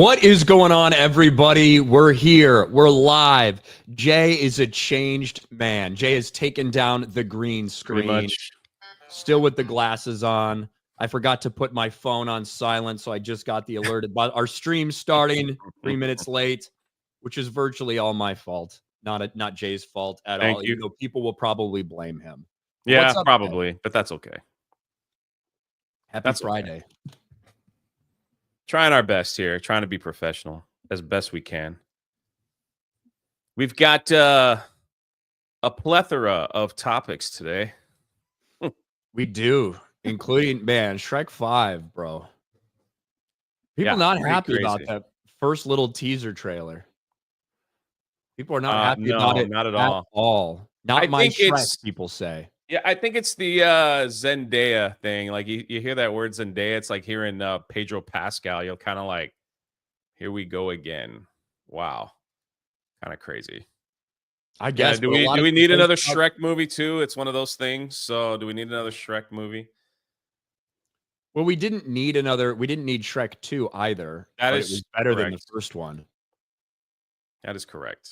What is going on, everybody? We're here. We're live. Jay is a changed man. Jay has taken down the green screen. Pretty much. Still with the glasses on. I forgot to put my phone on silent, so I just got the alert about our stream starting 3 minutes late, which is virtually all my fault. Not Jay's fault at all, even though people will probably blame him. Yeah, probably, but that's okay. Happy Friday. Okay. Trying our best here, trying to be professional as best we can. We've got a plethora of topics today. We do, including, man, Shrek 5, bro. People not happy about that first little teaser trailer. People are not happy about it not at all. Not my Shrek, people say. Yeah, I think it's the Zendaya thing. Like you hear that word Zendaya, it's like hearing Pedro Pascal. You're kind of like, here we go again. Wow, kind of crazy. I guess. Do we need another Shrek movie too? It's one of those things. So do we need another Shrek movie? Well, we didn't need Shrek 2 either. It was better than the first one. That is correct.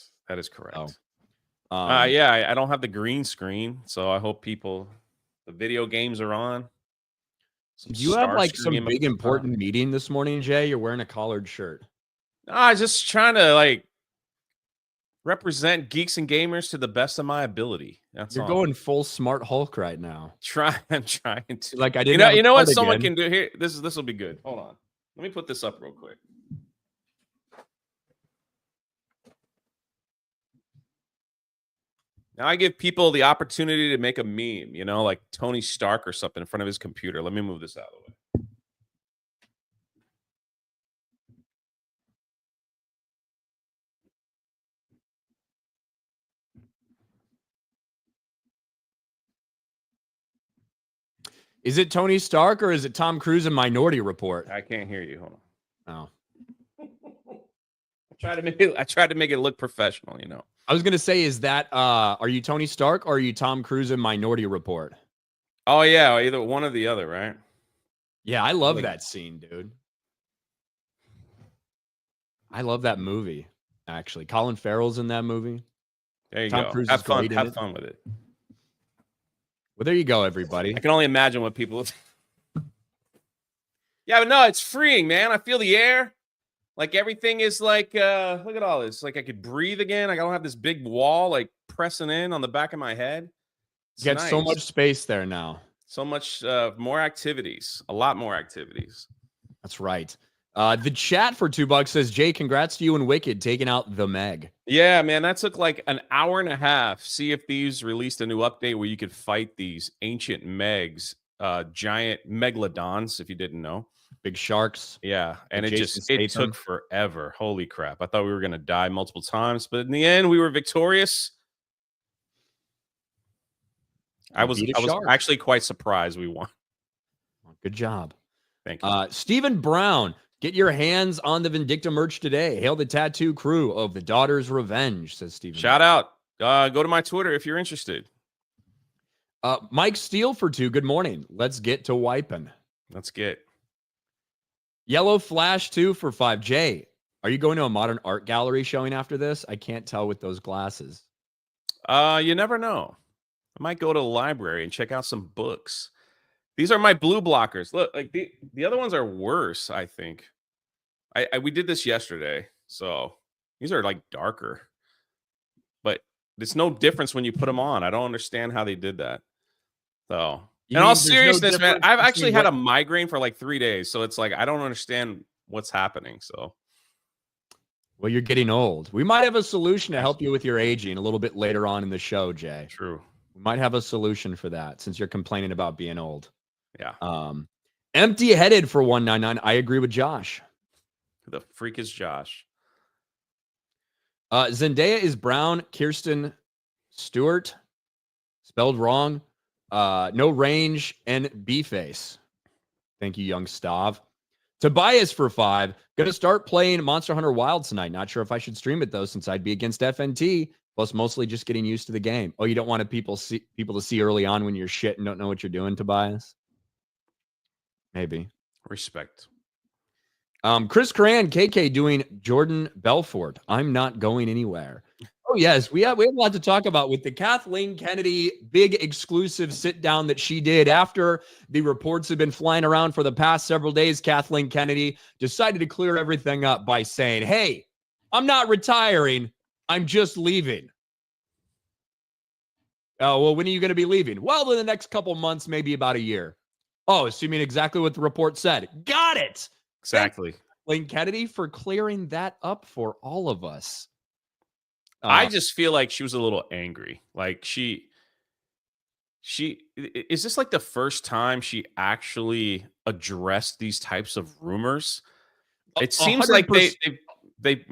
Oh. Yeah, I don't have the green screen, so I hope the video games are on. Do you have like some big important meeting this morning, Jay? You're wearing a collared shirt. No, just trying to like represent Geeks and Gamers to the best of my ability. You're going full Smart Hulk right now. I'm trying to. Like I didn't. You know what someone can do here. This will be good. Hold on. Let me put this up real quick. Now I give people the opportunity to make a meme, like Tony Stark or something in front of his computer. Let me move this out of the way. Is it Tony Stark or is it Tom Cruise in Minority Report? I can't hear you. Hold on. Oh. I tried to make it look professional, I was gonna say, is that are you Tony Stark or are you Tom Cruise in Minority Report? Oh yeah, either one or the other, right? Yeah, I love that scene, dude. I love that movie. Actually, Colin Farrell's in that movie. There you go. Have fun with it. Well, there you go, everybody. I can only imagine what people. Yeah, but no, it's freeing, man. I feel the air. Like everything is like, look at all this. Like I could breathe again. I don't have this big wall like pressing in on the back of my head. You got so much space there now. So much more activities. A lot more activities. That's right. The chat for $2 says, Jay, congrats to you and Wicked taking out the Meg. Yeah, man, that took like an hour and a half. Sea of Thieves released a new update where you could fight these ancient Megs, giant megalodons, if you didn't know. Big sharks. Yeah, and it took forever. Holy crap. I thought we were going to die multiple times, but in the end, we were victorious. I was actually quite surprised we won. Good job. Thank you. Stephen Brown, get your hands on the Vindicta merch today. Hail the tattoo crew of the Daughter's Revenge, says Stephen. Shout out. Go to my Twitter if you're interested. Mike Steele for 2. Good morning. Let's get to wiping. Let's get. Yellow Flash 2 for 5. Jay, are you going to a modern art gallery showing after this? I can't tell with those glasses. You never know. I might go to the library and check out some books. These are my blue blockers. Look, like the other ones are worse, I think. We did this yesterday, so these are like darker. But there's no difference when you put them on. I don't understand how they did that. So, in all seriousness, man, I've actually had a migraine for like 3 days, so it's like I don't understand what's happening. So, well, you're getting old. We might have a solution to help you with your aging a little bit later on in the show, Jay. True. We might have a solution for that since you're complaining about being old. Yeah. Empty-headed for 199. I agree with Josh. Who the freak is Josh? Zendaya is brown. Kirsten Stewart, spelled wrong. No range and B-face. Thank you, young Stav. Tobias for 5. Gonna start playing Monster Hunter Wild tonight. Not sure if I should stream it though, since I'd be against FNT. Plus, mostly just getting used to the game. Oh, you don't want people to see early on when you're shit and don't know what you're doing, Tobias? Maybe. Respect. Chris Cran, KK doing Jordan Belfort. I'm not going anywhere. Oh yes, we have a lot to talk about with the Kathleen Kennedy big exclusive sit down that she did after the reports have been flying around for the past several days. Kathleen Kennedy decided to clear everything up by saying, "Hey, I'm not retiring. I'm just leaving." Oh, well, when are you going to be leaving? Well, in the next couple months, maybe about a year. Oh, assuming exactly what the report said. Got it. Exactly. Kathleen Kennedy for clearing that up for all of us. I just feel like she was a little angry. Like is this like the first time she actually addressed these types of rumors? It seems like 100%. they've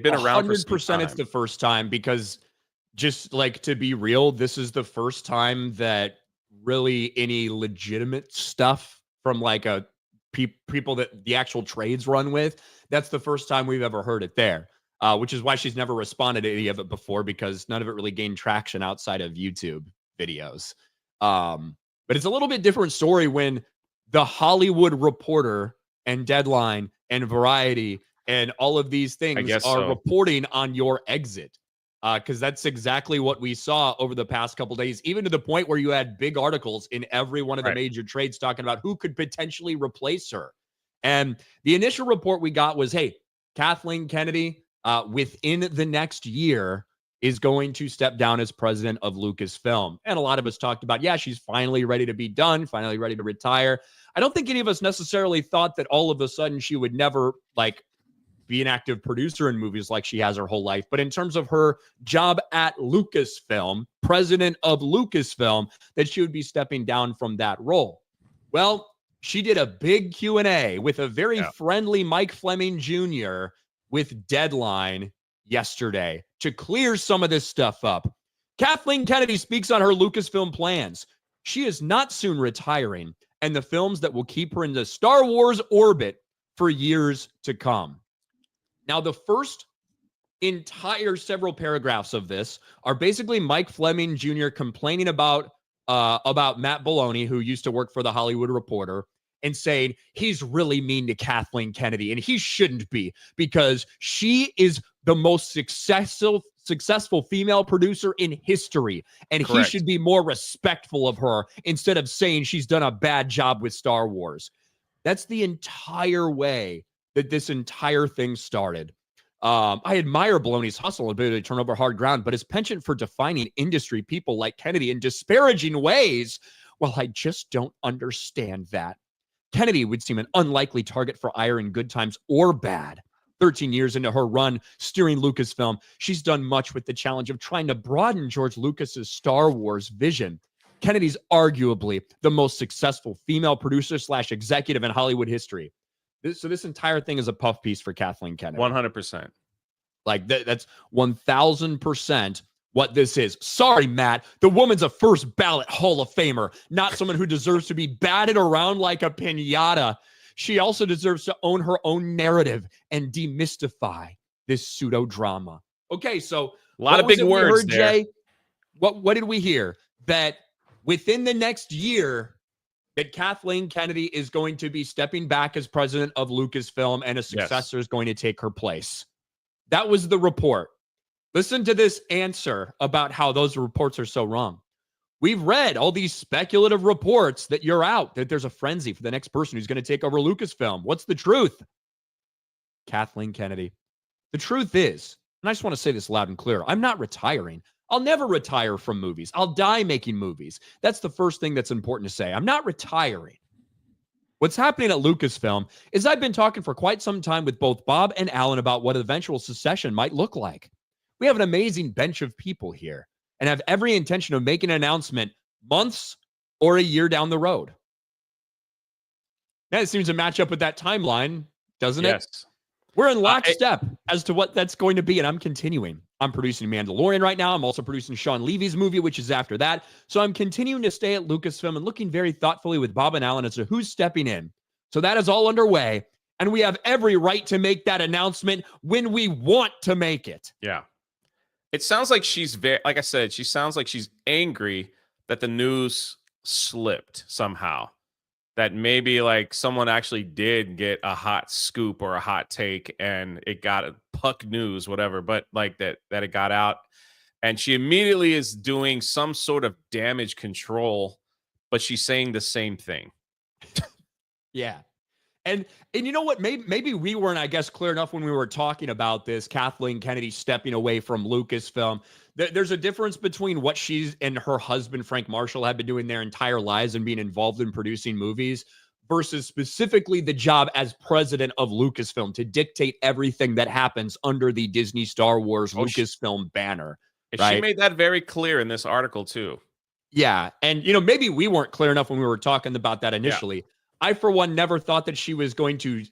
been around for some 100% it's time. the first time, because just like, to be real, this is the first time that really any legitimate stuff from like a people that the actual trades run with, that's the first time we've ever heard it there. Which is why she's never responded to any of it before, because none of it really gained traction outside of YouTube videos. But it's a little bit different story when the Hollywood Reporter and Deadline and Variety and all of these things guess are so. reporting on your exit. Because that's exactly what we saw over the past couple days, even to the point where you had big articles in every one of the Right. major trades talking about who could potentially replace her. And the initial report we got was, hey, Kathleen Kennedy, within the next year, is going to step down as president of Lucasfilm. And a lot of us talked about, yeah, she's finally ready to be done, finally ready to retire. I don't think any of us necessarily thought that all of a sudden she would never like be an active producer in movies like she has her whole life. But in terms of her job at Lucasfilm, president of Lucasfilm, that she would be stepping down from that role. Well, she did a big Q&A with a very friendly Mike Fleming Jr. with Deadline yesterday to clear some of this stuff up. Kathleen Kennedy speaks on her Lucasfilm plans. She is not soon retiring, and the films that will keep her in the Star Wars orbit for years to come. Now, the first entire several paragraphs of this are basically Mike Fleming Jr. complaining about Matt Boloney, who used to work for the Hollywood Reporter, and saying he's really mean to Kathleen Kennedy, and he shouldn't be, because she is the most successful female producer in history, and Correct. he should be more respectful of her instead of saying she's done a bad job with Star Wars. That's the entire way that this entire thing started. I admire Bologna's hustle and ability to turn over hard ground, but his penchant for defining industry people like Kennedy in disparaging ways, well, I just don't understand that. Kennedy would seem an unlikely target for ire in good times or bad. 13 years into her run steering Lucasfilm, she's done much with the challenge of trying to broaden George Lucas's Star Wars vision. Kennedy's arguably the most successful female producer / executive in Hollywood history. So this entire thing is a puff piece for Kathleen Kennedy. 100%. Like that's 1,000% what this is. Sorry, Matt. The woman's a first ballot Hall of Famer, not someone who deserves to be batted around like a piñata. She also deserves to own her own narrative and demystify this pseudo drama. Okay, so a lot of big words there. Jay? What did we hear? That within the next year, that Kathleen Kennedy is going to be stepping back as president of Lucasfilm, and a successor is going to take her place. That was the report. Listen to this answer about how those reports are so wrong. We've read all these speculative reports that you're out, that there's a frenzy for the next person who's going to take over Lucasfilm. What's the truth? Kathleen Kennedy. The truth is, and I just want to say this loud and clear, I'm not retiring. I'll never retire from movies. I'll die making movies. That's the first thing that's important to say. I'm not retiring. What's happening at Lucasfilm is I've been talking for quite some time with both Bob and Alan about what eventual succession might look like. We have an amazing bench of people here and have every intention of making an announcement months or a year down the road. That seems to match up with that timeline, doesn't it? Yes. We're in lockstep as to what that's going to be, and I'm continuing. I'm producing Mandalorian right now. I'm also producing Sean Levy's movie, which is after that. So I'm continuing to stay at Lucasfilm and looking very thoughtfully with Bob and Alan as to who's stepping in. So that is all underway, and we have every right to make that announcement when we want to make it. Yeah. It sounds like she's very, like I said, she sounds like she's angry that the news slipped somehow. that maybe like someone actually did get a hot scoop or a hot take and it got a puck news, whatever, but like that it got out. And she immediately is doing some sort of damage control, but she's saying the same thing. Yeah. And you know what? Maybe we weren't, I guess, clear enough when we were talking about this. Kathleen Kennedy stepping away from Lucasfilm. There's a difference between what she's and her husband Frank Marshall have been doing their entire lives and being involved in producing movies, versus specifically the job as president of Lucasfilm to dictate everything that happens under the Disney Star Wars Lucasfilm banner. Right? She made that very clear in this article too. Yeah, and maybe we weren't clear enough when we were talking about that initially. Yeah. I, for one, never thought that she was going to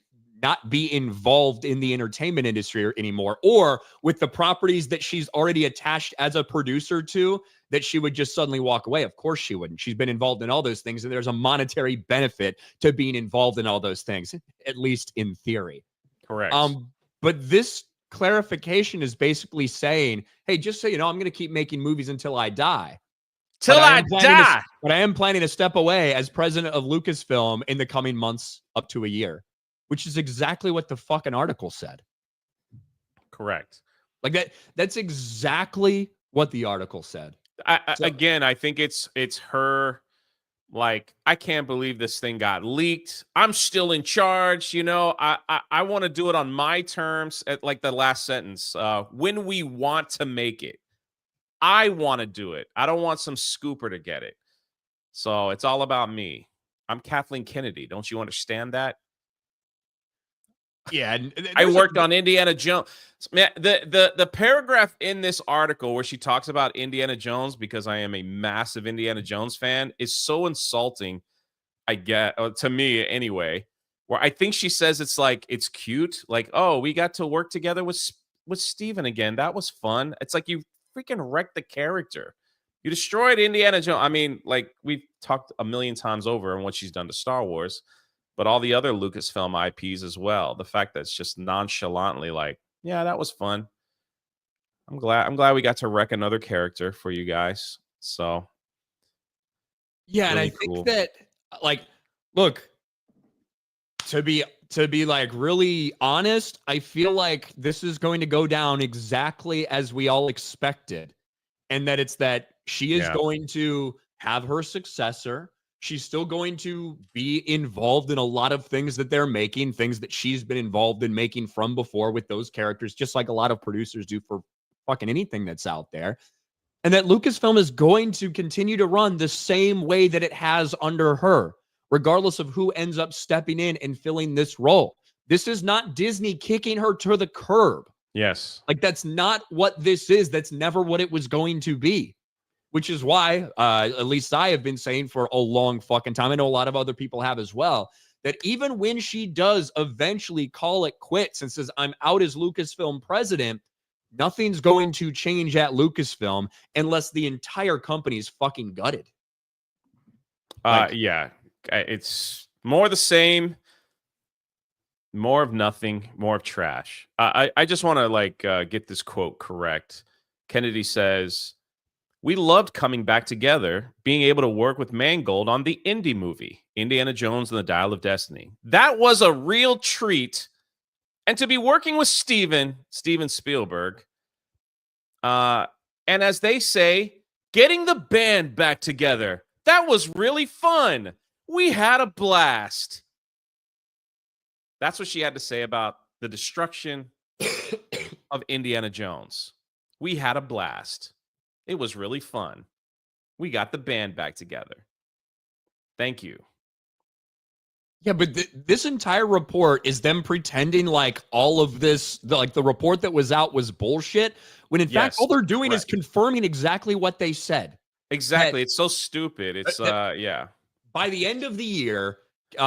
not be involved in the entertainment industry anymore, or with the properties that she's already attached as a producer to, that she would just suddenly walk away. Of course she wouldn't. She's been involved in all those things, and there's a monetary benefit to being involved in all those things, at least in theory. Correct. But this clarification is basically saying, hey, just so you know, I'm going to keep making movies until I die. Till I die. But I am planning to step away as president of Lucasfilm in the coming months up to a year, which is exactly what the fucking article said. Correct. Like that's exactly what the article said. Again, I think it's her like, I can't believe this thing got leaked. I'm still in charge. I want to do it on my terms, at like the last sentence. When we want to make it. I want to do it. I don't want some scooper to get it. So it's all about me. I'm Kathleen Kennedy. Don't you understand that? Yeah. I worked on Indiana Jones. Man, the paragraph in this article where she talks about Indiana Jones, because I am a massive Indiana Jones fan, is so insulting, I get, to me anyway, where I think she says it's like, it's cute. Like, oh, we got to work together with Steven again. That was fun. It's like you freaking wrecked the character. You destroyed Indiana Jones. I mean, like we've talked a million times over on what she's done to Star Wars, but all the other Lucasfilm IPs as well. The fact that it's just nonchalantly like, yeah, that was fun. I'm glad we got to wreck another character for you guys. So yeah, really, and I think that, like, look, to be like really honest, I feel like this is going to go down exactly as we all expected. And that it's that she is going to have her successor. She's still going to be involved in a lot of things that they're making, things that she's been involved in making from before with those characters, just like a lot of producers do for fucking anything that's out there. And that Lucasfilm is going to continue to run the same way that it has under her, regardless of who ends up stepping in and filling this role. This is not Disney kicking her to the curb. Yes. Like, that's not what this is. That's never what it was going to be, which is why, at least I have been saying for a long fucking time, I know a lot of other people have as well, that even when she does eventually call it quits and says, I'm out as Lucasfilm president, nothing's going to change at Lucasfilm unless the entire company is fucking gutted. Yeah. It's more the same, more of nothing, more of trash. I just want to get this quote correct. Kennedy says, "We loved coming back together, being able to work with Mangold on the indie movie, Indiana Jones and the Dial of Destiny. That was a real treat. And to be working with Steven Spielberg, and as they say, getting the band back together, that was really fun. We had a blast." That's what she had to say about the destruction of Indiana Jones. We had a blast. It was really fun. We got the band back together. Thank you. Yeah, but this entire report is them pretending like all of this, the report that was out was bullshit, when in fact all they're doing is confirming exactly what they said. Exactly. It's so stupid. It's, yeah. By the end of the year,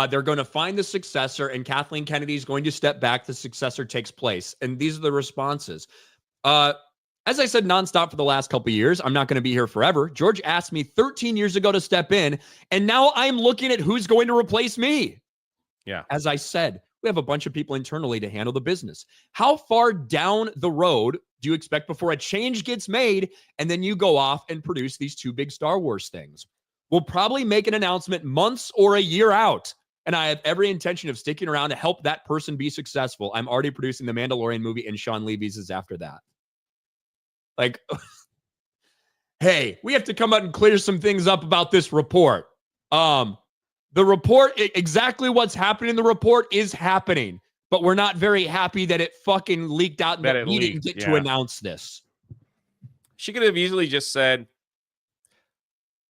they're going to find the successor, and Kathleen Kennedy is going to step back. The successor takes place. And these are the responses. As I said nonstop for the last couple of years, I'm not going to be here forever. George asked me 13 years ago to step in, and now I'm looking at who's going to replace me. Yeah. As I said, we have a bunch of people internally to handle the business. How far down the road do you expect before a change gets made, and then you go off and produce these two big Star Wars things? will probably make an announcement months or a year out. And I have every intention of sticking around to help that person be successful. I'm already producing the Mandalorian movie, and Sean Levy's is after that. Like, hey, we have to come out and clear some things up about this report. The report, exactly what's happening in the report is happening, but we're not very happy that it fucking leaked out and that we didn't get to announce this. She could have easily just said,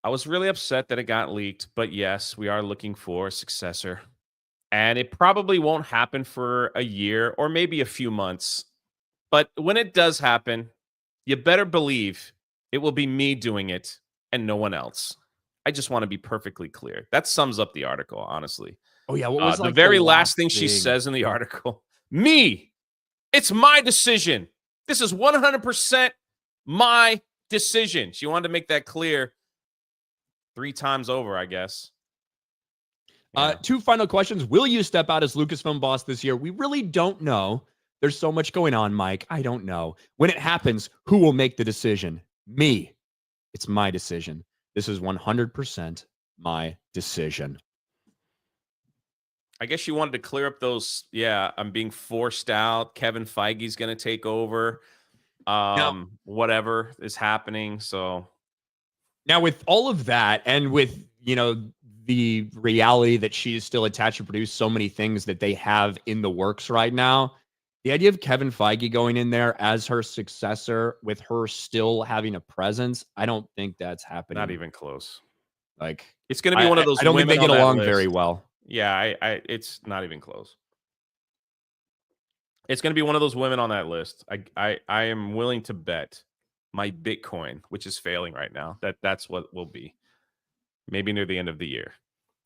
I was really upset that it got leaked, but yes, we are looking for a successor. And it probably won't happen for a year or maybe a few months. But when it does happen, you better believe it will be me doing it and no one else. I just want to be perfectly clear. That sums up the article, honestly. Oh, yeah. What was the very last thing she says in the article? Me. It's my decision. This is 100% my decision. She wanted to make that clear 3 times over, I guess. Yeah. 2 final questions. Will you step out as Lucasfilm boss this year? We really don't know. There's so much going on, Mike. I don't know. When it happens, who will make the decision? Me. It's my decision. This is 100% my decision. I guess she wanted to clear up those. Yeah, I'm being forced out. Kevin Feige's going to take over. Whatever is happening. So now with all of that and with, the reality that she is still attached to produce so many things that they have in the works right now, the idea of Kevin Feige going in there as her successor with her still having a presence, I don't think that's happening. Not even close. Like, it's going to be one of those. I don't think they get along very well. Yeah, it's not even close. It's going to be one of those women on that list. I am willing to bet my Bitcoin, which is failing right now, that's what will be. Maybe near the end of the year.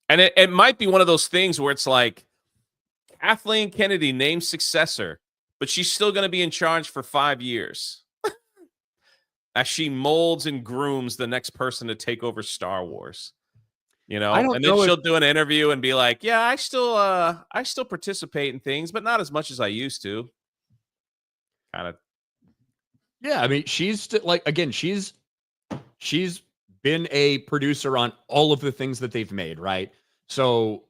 And it might be one of those things where it's like Kathleen Kennedy named successor, but she's still going to be in charge for 5 years as she molds and grooms the next person to take over Star Wars. And then she'll do an interview and be like, yeah, I still participate in things, but not as much as I used to. Kind of. Yeah, I mean, she's been a producer on all of the things that they've made, right? So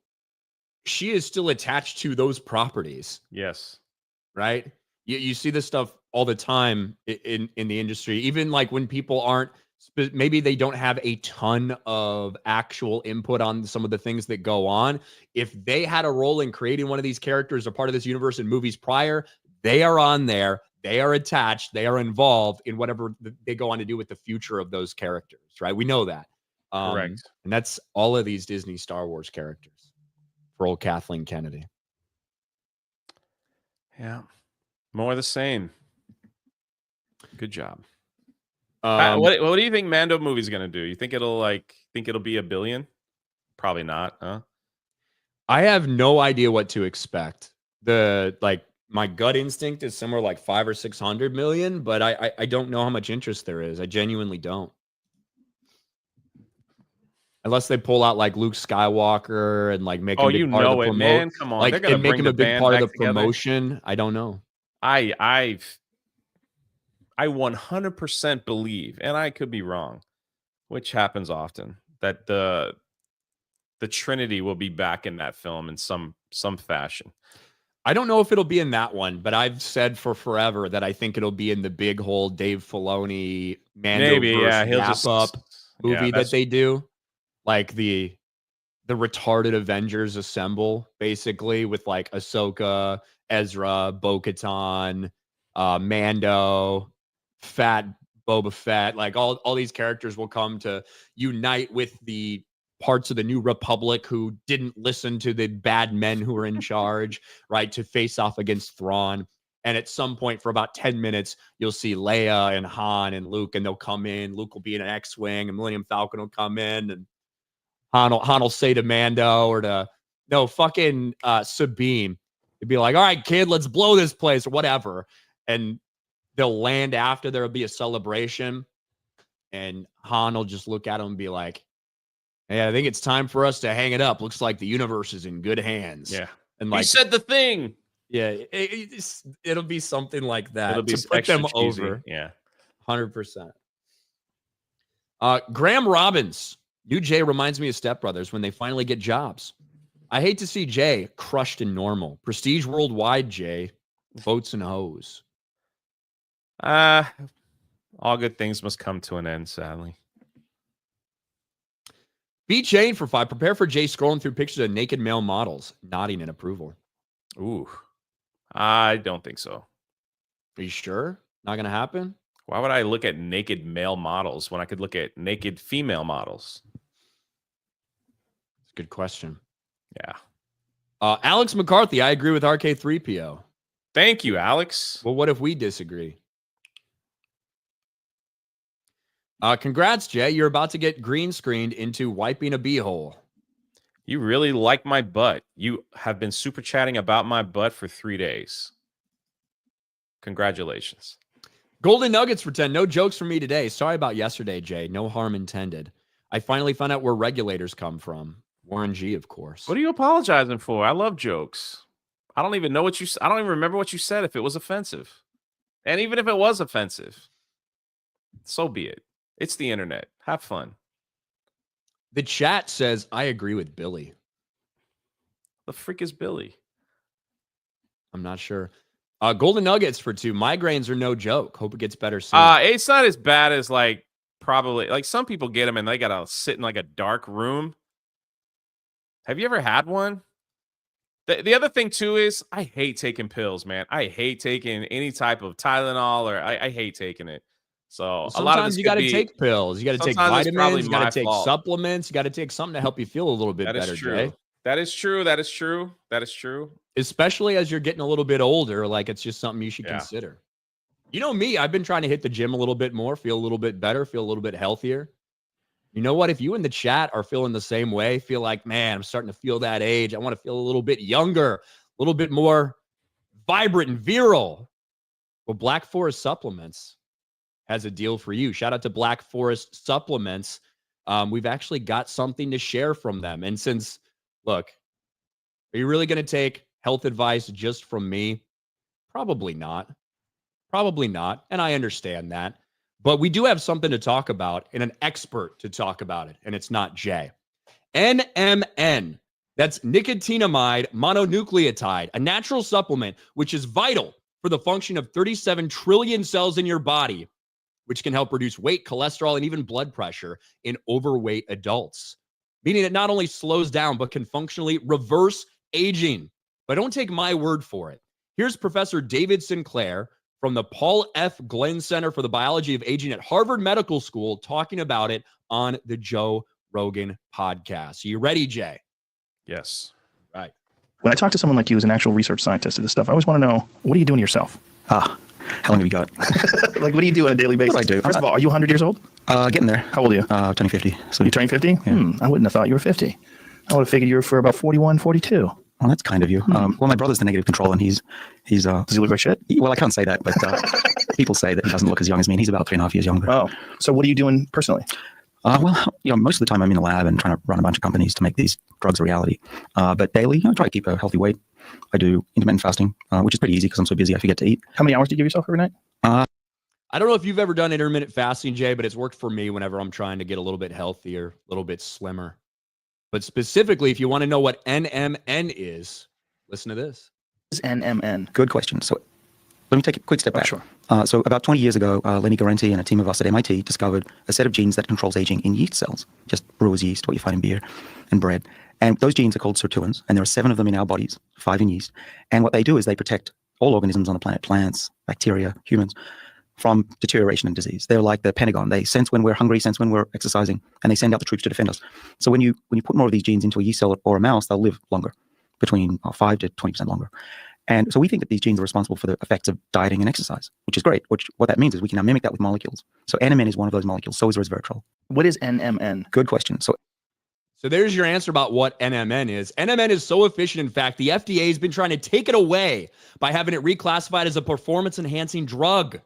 she is still attached to those properties. Yes. Right? You see this stuff all the time in the industry, even like when people aren't, maybe they don't have a ton of actual input on some of the things that go on. If they had a role in creating one of these characters or part of this universe in movies prior, they are on there. They are attached. They are involved in whatever they go on to do with the future of those characters, right? We know that. Correct. And that's all of these Disney Star Wars characters for old Kathleen Kennedy. Yeah. More of the same. Good job. What do you think Mando movie's going to do? You think it'll be $1 billion? Probably not, huh? I have no idea what to expect. My gut instinct is somewhere like 500 or 600 million, but I don't know how much interest there is. I genuinely don't. Unless they pull out like Luke Skywalker and like make him a big part of the promotion. Man, come on. Like, and make him a big part of the promotion. I don't know. I 100% believe, and I could be wrong, which happens often, that the Trinity will be back in that film in some fashion. I don't know if it'll be in that one, but I've said for forever that I think it'll be in the big whole Dave Filoni Mandoverse wrap-up movie that they do. Like the retarded Avengers assemble, basically, with like Ahsoka, Ezra, Bo-Katan, Mando, Fat Boba Fett. Like all these characters will come to unite with the parts of the New Republic who didn't listen to the bad men who were in charge, right, to face off against Thrawn. And at some point for about 10 minutes, you'll see Leia and Han and Luke, and they'll come in. Luke will be in an X-Wing, and Millennium Falcon will come in, and Han will say to Mando or to, Sabine, it'd be like, all right, kid, let's blow this place or whatever. And they'll land after there'll be a celebration. And Han will just look at him and be like, hey, I think it's time for us to hang it up. Looks like the universe is in good hands. Yeah. And like, he said the thing. Yeah. It'll be something like that. It'll be to put them cheesy. over. Yeah. 100%. Graham Robbins New Jay reminds me of Step Brothers when they finally get jobs. I hate to see Jay crushed in normal. Prestige worldwide, Jay. Boats and hoes. All good things must come to an end, sadly. B Chain for 5. Prepare for Jay scrolling through pictures of naked male models, nodding in approval. Ooh, I don't think so. Are you sure? Not going to happen? Why would I look at naked male models when I could look at naked female models? Good question. Yeah. Alex McCarthy, I agree with RK3PO. Thank you, Alex. Well, what if we disagree? Congrats, Jay. You're about to get green screened into wiping a beehole. You really like my butt. You have been super chatting about my butt for 3 days. Congratulations. Golden Nuggets for 10. No jokes from me today. Sorry about yesterday, Jay. No harm intended. I finally found out where regulators come from. Warren G, of course. What are you apologizing for? I love jokes. I don't even know what you. I don't even remember what you said if it was offensive. And even if it was offensive, so be it. It's the internet. Have fun. The chat says, I agree with Billy. The freak is Billy? I'm not sure. Golden Nuggets for 2. Migraines are no joke. Hope it gets better soon. It's not as bad as probably some people get them and they gotta sit in a dark room. Have you ever had one? The other thing too is I hate taking pills, man. I hate taking any type of Tylenol or I hate taking it. So Sometimes a lot of this you got to take pills. You got to take vitamins. You got to take supplements. You got to take something to help you feel a little bit better, Jay. That is true. That is true. That is true. Especially as you're getting a little bit older, it's just something you should consider. You know me, I've been trying to hit the gym a little bit more, feel a little bit better, feel a little bit healthier. You know what? If you in the chat are feeling the same way, feel like, man, I'm starting to feel that age. I want to feel a little bit younger, a little bit more vibrant and virile. Well, Black Forest Supplements has a deal for you. Shout out to Black Forest Supplements. We've actually got something to share from them. And since, look, are you really going to take health advice just from me? Probably not. Probably not. And I understand that. But we do have something to talk about and an expert to talk about it. And it's not Jay. NMN. That's nicotinamide mononucleotide, a natural supplement which is vital for the function of 37 trillion cells in your body, which can help reduce weight, cholesterol, and even blood pressure in overweight adults, meaning it not only slows down, but can functionally reverse aging. But don't take my word for it. Here's Professor David Sinclair from the Paul F. Glenn Center for the Biology of Aging at Harvard Medical School talking about it on the Joe Rogan podcast. Are you ready, Jay? Yes. Right. When I talk to someone like you who's an actual research scientist of this stuff, I always want to know, what are you doing to yourself? How long have you got? What do you do on a daily basis? What do I do? First of all, are you 100 years old? Getting there. How old are you? Turning 50. So You're turning 50? Yeah. I wouldn't have thought you were 50. I would have figured you were for about 41, 42. Well, that's kind of you. Well, my brother's the negative control, and he's Does he look like shit? well, I can't say that, but people say that he doesn't look as young as me, and he's about 3.5 years younger. Oh, so what are you doing personally? Well, most of the time I'm in the lab and trying to run a bunch of companies to make these drugs a reality. But daily, I try to keep a healthy weight. I do intermittent fasting, which is pretty easy because I'm so busy I forget to eat. How many hours do you give yourself every night? I don't know if you've ever done intermittent fasting, Jay, but it's worked for me whenever I'm trying to get a little bit healthier, a little bit slimmer. But specifically, if you want to know what NMN is, listen to this. What is NMN? Good question. So let me take a quick step back. Sure. So about 20 years ago, Lenny Guarente and a team of us at MIT discovered a set of genes that controls aging in yeast cells, just brewer's yeast, what you find in beer and bread. And those genes are called sirtuins, and there are 7 of them in our bodies, 5 in yeast. And what they do is they protect all organisms on the planet, plants, bacteria, humans, from deterioration and disease. They're like the Pentagon. They sense when we're hungry, sense when we're exercising, and they send out the troops to defend us. So when you put more of these genes into a yeast cell or a mouse, they'll live longer, between 5 to 20% longer. And so we think that these genes are responsible for the effects of dieting and exercise, which is great. What that means is we can now mimic that with molecules. So NMN is one of those molecules. So is resveratrol. What is NMN? Good question. So there's your answer about what NMN is. NMN is so efficient, in fact, the FDA has been trying to take it away by having it reclassified as a performance-enhancing drug.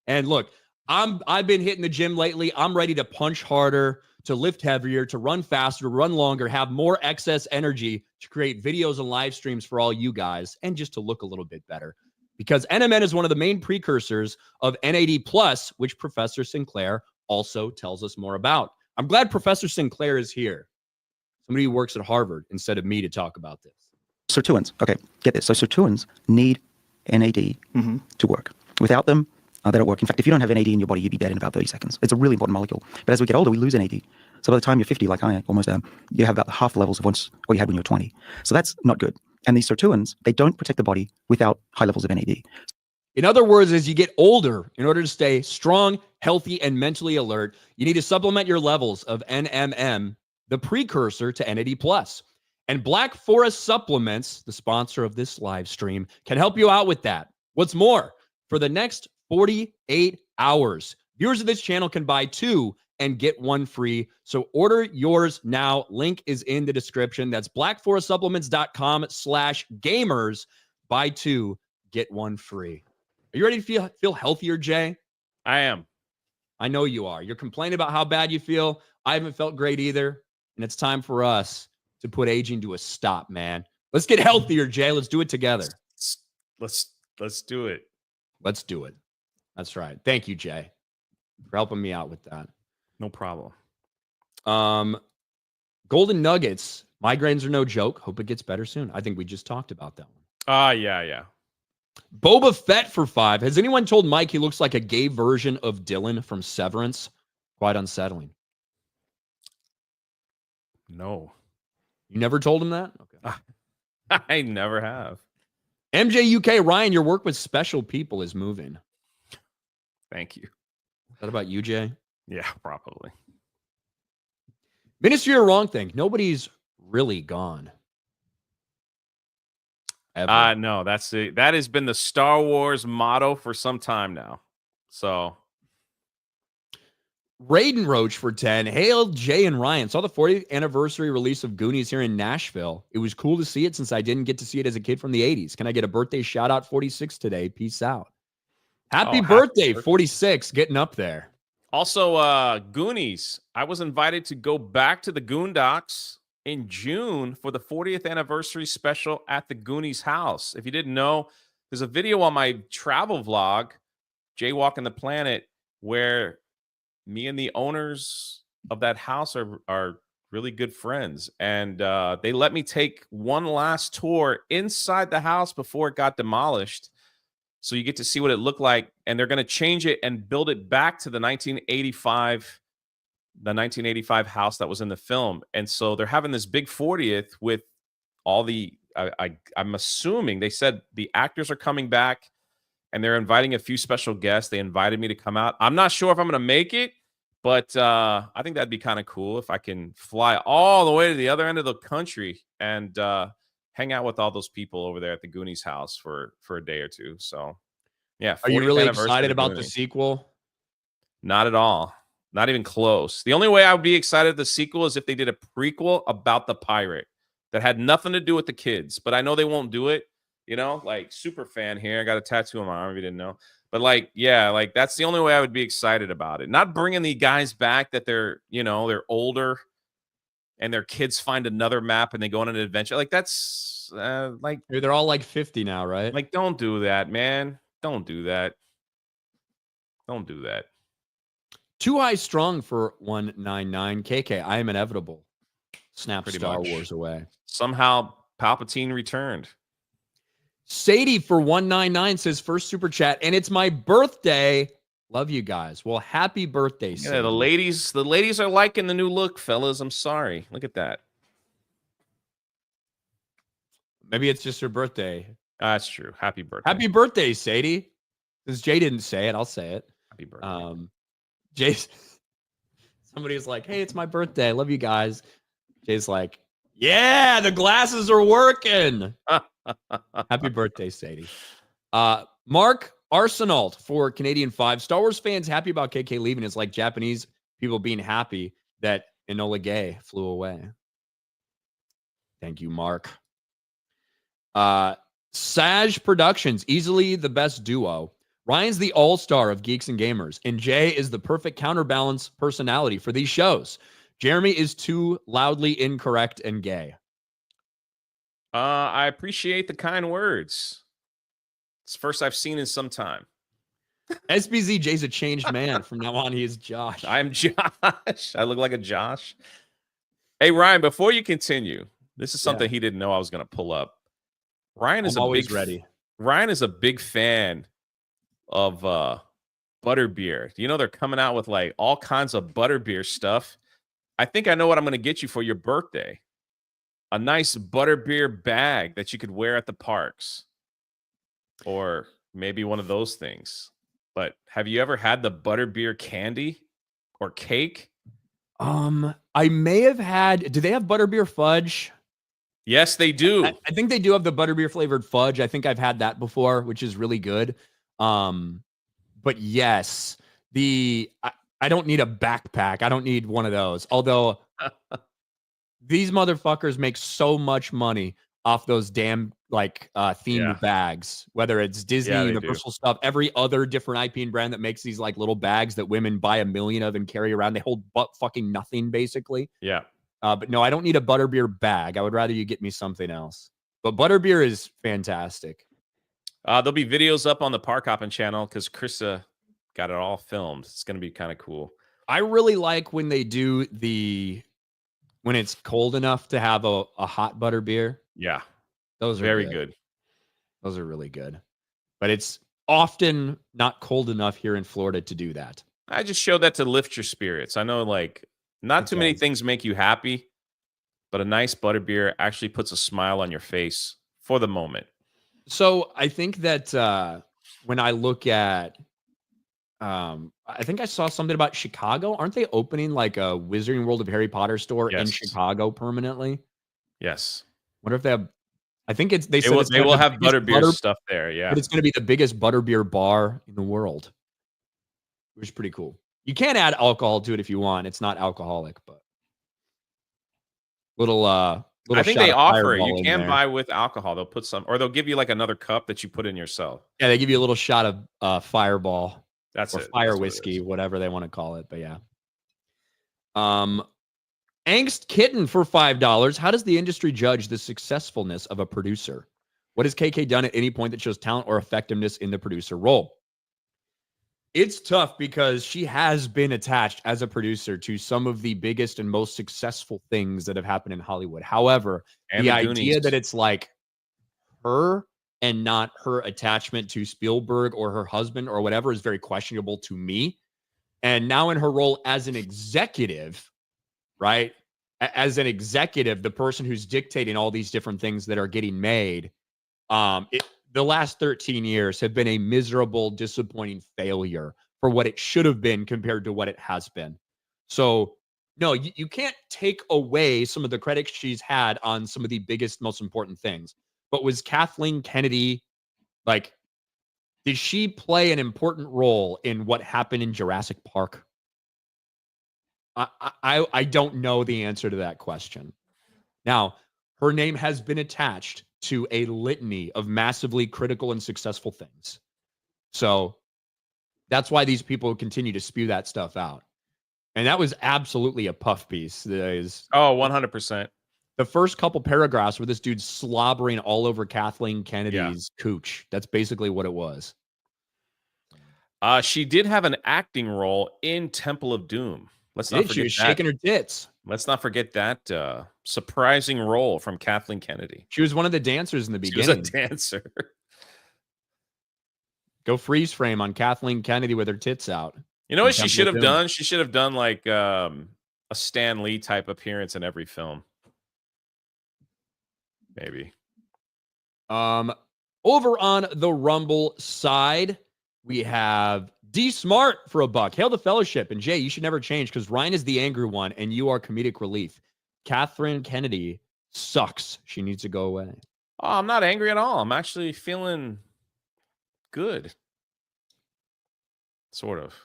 And look, I've been hitting the gym lately. I'm ready to punch harder, to lift heavier, to run faster, run longer, have more excess energy to create videos and live streams for all you guys, and just to look a little bit better. Because NMN is one of the main precursors of NAD+, which Professor Sinclair also tells us more about. I'm glad Professor Sinclair is here. Somebody who works at Harvard instead of me to talk about this. Sirtuins. Okay, get this. So sirtuins need NAD to work. Without them, they don't work. In fact, if you don't have NAD in your body, you'd be dead in about 30 seconds. It's a really important molecule. But as we get older, we lose NAD. So by the time you're 50, like I almost am, you have about half the levels of what you had when you were 20. So that's not good. And these sirtuins, they don't protect the body without high levels of NAD. In other words, as you get older, in order to stay strong, healthy, and mentally alert, you need to supplement your levels of NMN, the precursor to NAD+. And Black Forest Supplements, the sponsor of this live stream, can help you out with that. What's more, for the next 48 hours, viewers of this channel can buy 2 and get 1 free. So order yours now. Link is in the description. That's blackforestsupplements.com/gamers. Buy 2, get 1 free. Are you ready to feel healthier, Jay? I am. I know you are. You're complaining about how bad you feel. I haven't felt great either. And it's time for us to put aging to a stop, man. Let's get healthier, Jay. Let's do it together. Let's do it. Let's do it. That's right. Thank you, Jay, for helping me out with that. No problem. Golden Nuggets. Migraines are no joke. Hope it gets better soon. I think we just talked about that one. Yeah. Boba Fett for 5. Has anyone told Mike he looks like a gay version of Dylan from Severance? Quite unsettling. No. You never told him that? Okay. I never have. MJ UK, Ryan, your work with special people is moving. Thank you. Is that about you, Jay? Yeah, probably. Ministry of Wrong Thing. Nobody's really gone. No, that's it. That has been the Star Wars motto for some time now. So Raiden Roach for 10. Hail Jay and Ryan. Saw the 40th anniversary release of Goonies here in Nashville. It was cool to see it since I didn't get to see it as a kid from the 80s. Can I get a birthday shout out? 46 today. Peace out. Happy birthday, 46. Getting up there. Also, Goonies. I was invited to go back to the Goondocks in June for the 40th anniversary special at the Goonies house. If you didn't know, there's a video on my travel vlog, Jaywalking the Planet, where me and the owners of that house are really good friends. And they let me take one last tour inside the house before it got demolished. So you get to see what it looked like. And they're going to change it and build it back to the 1985 house that was in the film. And so they're having this big 40th with all the, I'm assuming they said the actors are coming back and they're inviting a few special guests. They invited me to come out. I'm not sure if I'm going to make it, but I think that'd be kind of cool if I can fly all the way to the other end of the country and hang out with all those people over there at the Goonies house for a day or two. So, yeah. Are you really excited about the sequel? Not at all. Not even close. The only way I would be excited the sequel is if they did a prequel about the pirate that had nothing to do with the kids. But I know they won't do it. You know, like super fan here. I got a tattoo on my arm if you didn't know. But like, yeah, like that's the only way I would be excited about it. Not bringing the guys back that they're older and their kids find another map and they go on an adventure. Like that's like they're all like 50 now, right? Like, don't do that, man. Don't do that. Don't do that. Too high strung for 199. KK, I am inevitable. Snap Pretty Star much. Wars away. Somehow Palpatine returned. Sadie for 199 says first super chat, and it's my birthday. Love you guys. Well, happy birthday, Sadie. Yeah, the ladies are liking the new look, fellas. I'm sorry. Look at that. Maybe it's just her birthday. That's true. Happy birthday. Happy birthday, Sadie. Since Jay didn't say it, I'll say it. Happy birthday. Jay's somebody was like, hey, it's my birthday. Love you guys. Jay's like, yeah, the glasses are working. Happy birthday, Sadie. Mark Arsenault for Canadian 5. Star Wars fans happy about KK leaving is like Japanese people being happy that Enola Gay flew away. Thank you, Mark. Saj Productions, easily the best duo. Ryan's the all-star of Geeks and Gamers, and Jay is the perfect counterbalance personality for these shows. Jeremy is too loudly incorrect and gay. I appreciate the kind words. It's the first I've seen in some time. SBZJ's a changed man. From now on, he is Josh. I'm Josh. I look like a Josh. Hey, Ryan, before you continue, this is something he didn't know I was going to pull up. Ryan is always ready. Ryan is a big fan of butterbeer. You know, they're coming out with like all kinds of butterbeer stuff. I think I know what I'm going to get you for your birthday. A nice butterbeer bag that you could wear at the parks. Or maybe one of those things. But have you ever had the butterbeer candy or cake? I may have had. Do they have butterbeer fudge? Yes, they do. I think they do have the butterbeer flavored fudge. I think I've had that before, which is really good. But yes, I don't need a backpack. I don't need one of those. Although these motherfuckers make so much money off those damn themed bags, whether it's Disney, Universal stuff, every other different IP and brand that makes these like little bags that women buy a million of and carry around. They hold fucking nothing basically. Yeah. But no, I don't need a butterbeer bag. I would rather you get me something else. But butterbeer is fantastic. There'll be videos up on the Park Hoppin' channel because Krista got it all filmed. It's going to be kind of cool. I really like when they do when it's cold enough to have a hot butterbeer. Yeah. Those are very good. Those are really good. But it's often not cold enough here in Florida to do that. I just showed that to lift your spirits. I know like not too many things make you happy, but a nice butterbeer actually puts a smile on your face for the moment. So I think that when I look at, I think I saw something about Chicago. Aren't they opening like a Wizarding World of Harry Potter store in Chicago permanently? Yes. Wonder if they have. I think they will have butterbeer stuff there. Yeah, but it's going to be the biggest butterbeer bar in the world, which is pretty cool. You can add alcohol to it if you want. It's not alcoholic, but little. I think they offer it. You can buy with alcohol. They'll put some, or they'll give you like another cup that you put in yourself. Yeah, they give you a little shot of Fireball. That's or it. Fire whiskey, whatever they want to call it. But yeah. Angst Kitten for $5. How does the industry judge the successfulness of a producer? What has KK done at any point that shows talent or effectiveness in the producer role? It's tough because she has been attached as a producer to some of the biggest and most successful things that have happened in Hollywood. However, the idea that it's like her and not her attachment to Spielberg or her husband or whatever is very questionable to me. And now in her role as an executive, right? As an executive, the person who's dictating all these different things that are getting made, the last 13 years have been a miserable, disappointing failure for what it should have been compared to what it has been. So, no, you can't take away some of the credit she's had on some of the biggest, most important things. But was Kathleen Kennedy, like, did she play an important role in what happened in Jurassic Park? I don't know the answer to that question. Now, her name has been attached to a litany of massively critical and successful things. So that's why these people continue to spew that stuff out. And that was absolutely a puff piece. 100%. The first couple paragraphs were this dude slobbering all over Kathleen Kennedy's cooch. That's basically what it was. She did have an acting role in Temple of Doom. Let's not forget she was shaking her tits. Let's not forget that surprising role from Kathleen Kennedy. She was one of the dancers in the beginning. She was a dancer. Go freeze frame on Kathleen Kennedy with her tits out. You know what she should have done? She should have done like a Stan Lee type appearance in every film. Maybe. Over on the Rumble side, we have D Smart for $1. Hail the fellowship. And Jay, you should never change because Ryan is the angry one and you are comedic relief. Kathleen Kennedy sucks. She needs to go away. Oh, I'm not angry at all. I'm actually feeling good. Sort of.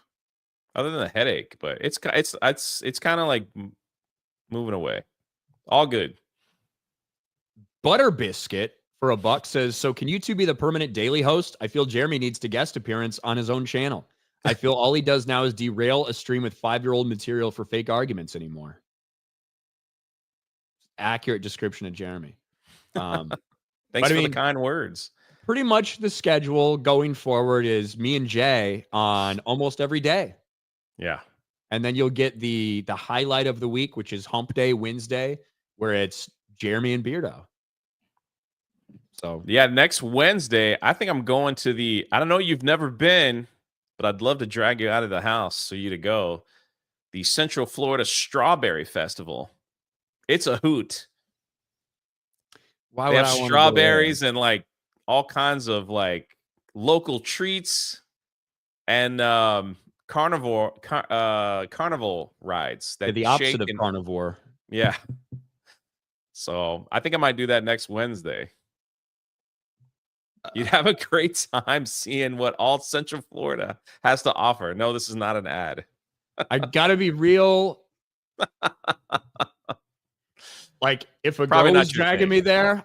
Other than the headache, but it's kind of like moving away. All good. Butter Biscuit for $1 says, so can you two be the permanent daily host? I feel Jeremy needs to guest appearance on his own channel. I feel all he does now is derail a stream with 5-year-old material for fake arguments anymore. Accurate description of Jeremy. Thanks for the kind words. pretty much the schedule going forward is me and Jay on almost every day. Yeah. And then you'll get the highlight of the week, which is Hump Day Wednesday, where it's Jeremy and Beardo. So yeah, next Wednesday, I think I'm going to I don't know, you've never been, but I'd love to drag you out of the house so you to go. The Central Florida Strawberry Festival. It's a hoot. why They would have I want to go there? strawberries and like all kinds of like local treats and carnival rides Yeah, that the shake opposite of and carnivore. yeah. So I think I might do that next Wednesday. You'd have a great time seeing what all Central Florida has to offer. No, this is not an ad. I gotta be real. Like, if a Probably girl not was your dragging thing. me there,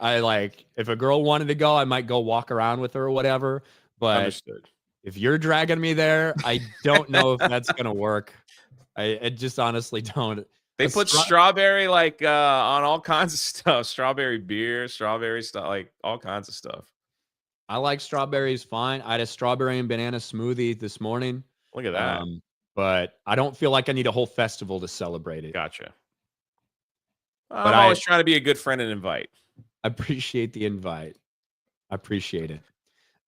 if a girl wanted to go, I might go walk around with her or whatever. But Understood. if you're dragging me there, I don't know if that's gonna work. I just honestly don't. They A put stra- strawberry like on all kinds of stuff. Strawberry beer, strawberry stuff, like all kinds of stuff. I like strawberries fine. I had a strawberry and banana smoothie this morning. Look at that. But I don't feel like I need a whole festival to celebrate it. Gotcha. But I'm always trying to be a good friend and invite. I appreciate the invite. I appreciate it.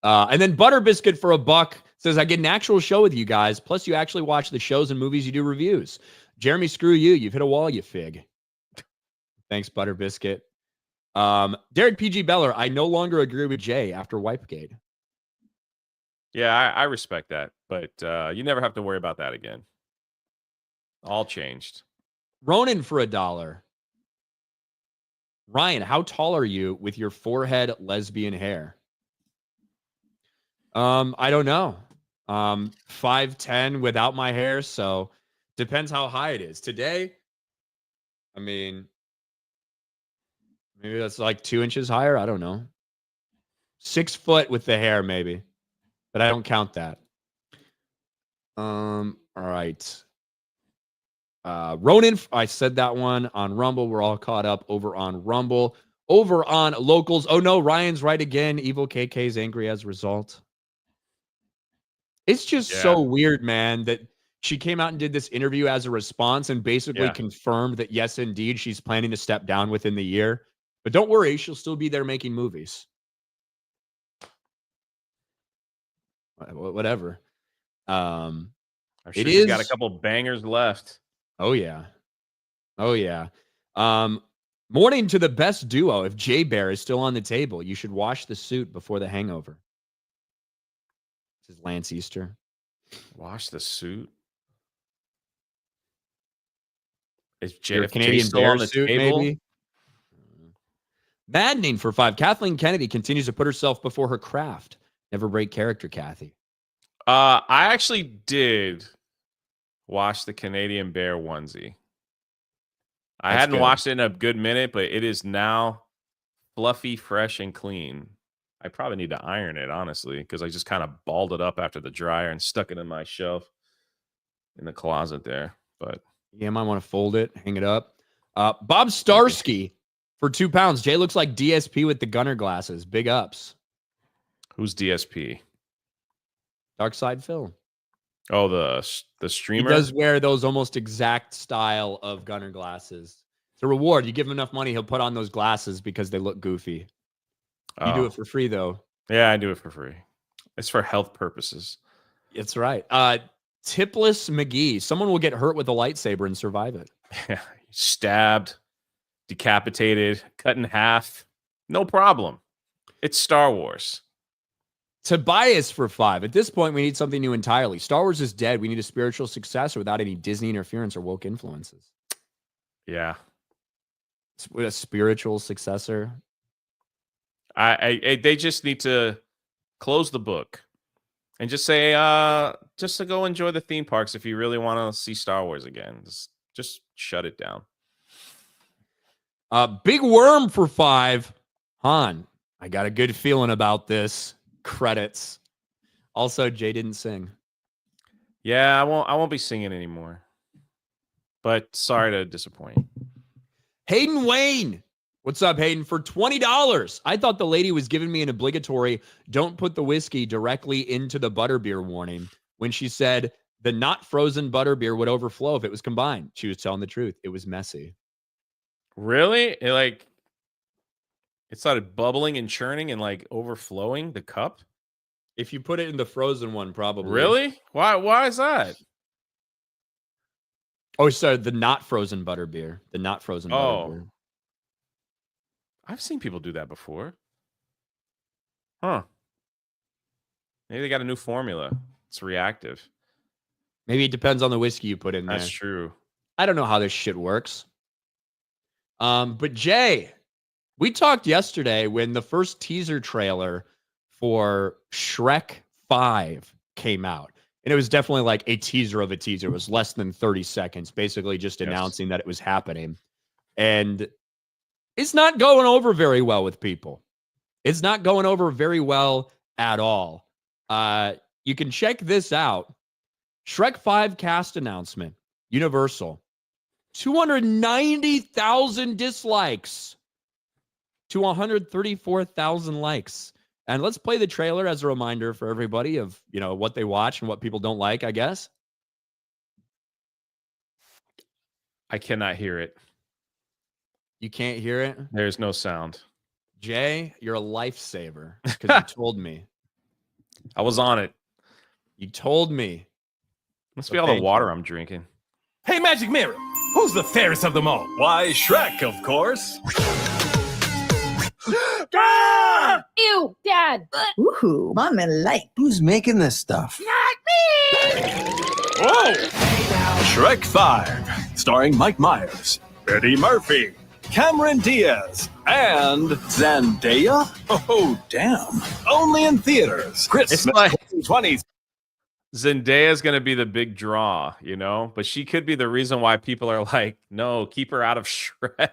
And then Butter Biscuit for $1 says, I get an actual show with you guys. Plus, you actually watch the shows and movies you do reviews. Jeremy, screw you. You've hit a wall, you fig. Thanks, Butter Biscuit. Derek PG Beller, I no longer agree with Jay after Wipegate. Yeah, I respect that. But you never have to worry about that again. All changed. Ronan for $1. Ryan, how tall are you with your forehead lesbian hair? I don't know. 5'10" without my hair, so depends how high it is. Today, I mean, maybe that's like 2 inches higher. I don't know. 6 foot with the hair, maybe, but I don't count that. All right. Ronan, I said that one on Rumble. We're all caught up over on Rumble. Over on Locals. Oh no, Ryan's right again. Evil KK's angry as a result. It's just so weird, man, that she came out and did this interview as a response and basically confirmed that, yes, indeed, she's planning to step down within the year. But don't worry, she'll still be there making movies. Whatever. I'm sure it she's is got a couple bangers left. Oh, yeah. Oh, yeah. Morning to the best duo. If Jay Bear is still on the table, you should wash the suit before the hangover. This is Lance Easter. Wash the suit. Is Your if Canadian Jay's still Bear on the suit, table? maybe? Maddening for $5. Kathleen Kennedy continues to put herself before her craft. Never break character, Kathy. I actually did watch the Canadian Bear onesie. I hadn't watched it in a good minute, but it is now fluffy, fresh, and clean. I probably need to iron it, honestly, because I just kind of balled it up after the dryer and stuck it in my shelf in the closet there. But yeah, I might want to fold it, hang it up. Bob Starsky for £2. Jay looks like DSP with the gunner glasses. Big ups. Who's DSP? Dark Side Phil. Oh, the streamer? He does wear those almost exact style of gunner glasses. It's a reward. You give him enough money, he'll put on those glasses because they look goofy. You do it for free, though. Yeah, I do it for free. It's for health purposes. It's right. Tipless McGee. Someone will get hurt with a lightsaber and survive it. Yeah, stabbed, decapitated, cut in half. No problem. It's Star Wars. Tobias for $5. At this point, we need something new entirely. Star Wars is dead. We need a spiritual successor without any Disney interference or woke influences. Yeah. A spiritual successor. They just need to close the book and just say, just to go enjoy the theme parks. If you really want to see Star Wars again, just shut it down. Big Worm for $5. Han, I got a good feeling about this. Credits. Also, Jay didn't sing. Yeah, I won't be singing anymore. But sorry to disappoint you. Hayden Wayne. What's up, Hayden? For $20, I thought the lady was giving me an obligatory "don't put the whiskey directly into the butterbeer" warning when she said the not frozen butterbeer would overflow if it was combined. She was telling the truth. It was messy. Really? It started bubbling and churning and like overflowing the cup. If you put it in the frozen one, probably. Really? Why is that? Oh, sorry, the not frozen butterbeer. The not frozen butterbeer. I've seen people do that before. Huh. Maybe they got a new formula. It's reactive. Maybe it depends on the whiskey you put in there. That's true. I don't know how this shit works. But Jay, we talked yesterday when the first teaser trailer for Shrek 5 came out. And it was definitely like a teaser of a teaser. It was less than 30 seconds, basically just announcing that it was happening. And it's not going over very well with people. It's not going over very well at all. You can check this out. Shrek 5 cast announcement, Universal. 290,000 dislikes to 134,000 likes. And let's play the trailer as a reminder for everybody of, what they watch and what people don't like, I guess. I cannot hear it. You can't hear it? There's no sound. Jay, you're a lifesaver because you told me. I was on it. You told me. Must be all the water I'm drinking. Hey, Magic Mirror, who's the fairest of them all? Why, Shrek, of course. Ah! Ew, Dad. Ooh, Mama like. Who's making this stuff? Whoa! Shrek 5, starring Mike Myers, Eddie Murphy, Cameron Diaz, and Zendaya? Oh, damn. Only in theaters. Christmas like 2020. Zendaya's going to be the big draw, but she could be the reason why people are like, no, keep her out of Shrek.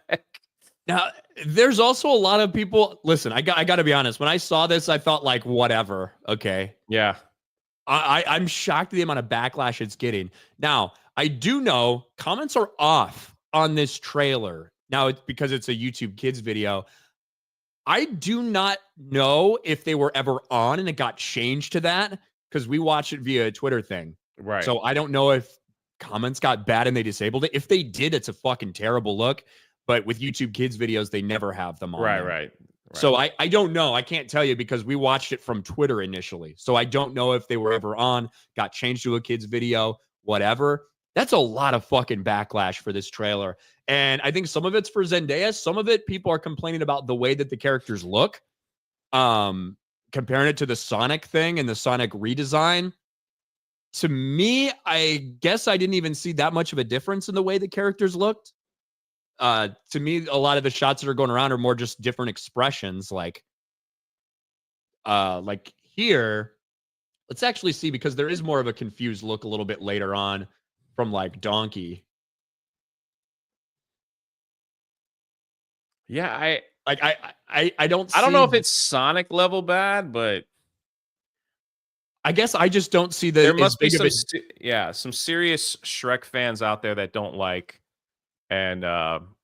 Now, there's also a lot of people. Listen, I got to be honest. When I saw this, I thought like, whatever. Okay. Yeah. I'm shocked at the amount of backlash it's getting. Now, I do know comments are off on this trailer. Now, it's because it's a YouTube Kids video. I do not know if they were ever on and it got changed to that because we watched it via a Twitter thing. Right. So I don't know if comments got bad and they disabled it. If they did, it's a fucking terrible look. But with YouTube Kids videos, they never have them on. Right. So I don't know. I can't tell you because we watched it from Twitter initially. So I don't know if they were ever on, got changed to a kids video, whatever. That's a lot of fucking backlash for this trailer. And I think some of it's for Zendaya. Some of it, people are complaining about the way that the characters look. Comparing it to the Sonic thing and the Sonic redesign. To me, I guess I didn't even see that much of a difference in the way the characters looked. To me, a lot of the shots that are going around are more just different expressions. Like here, let's actually see, because there is more of a confused look a little bit later on from like Donkey. Yeah, I don't know if it's Sonic level bad, but I guess I just don't see there must be some serious Shrek fans out there that don't like. And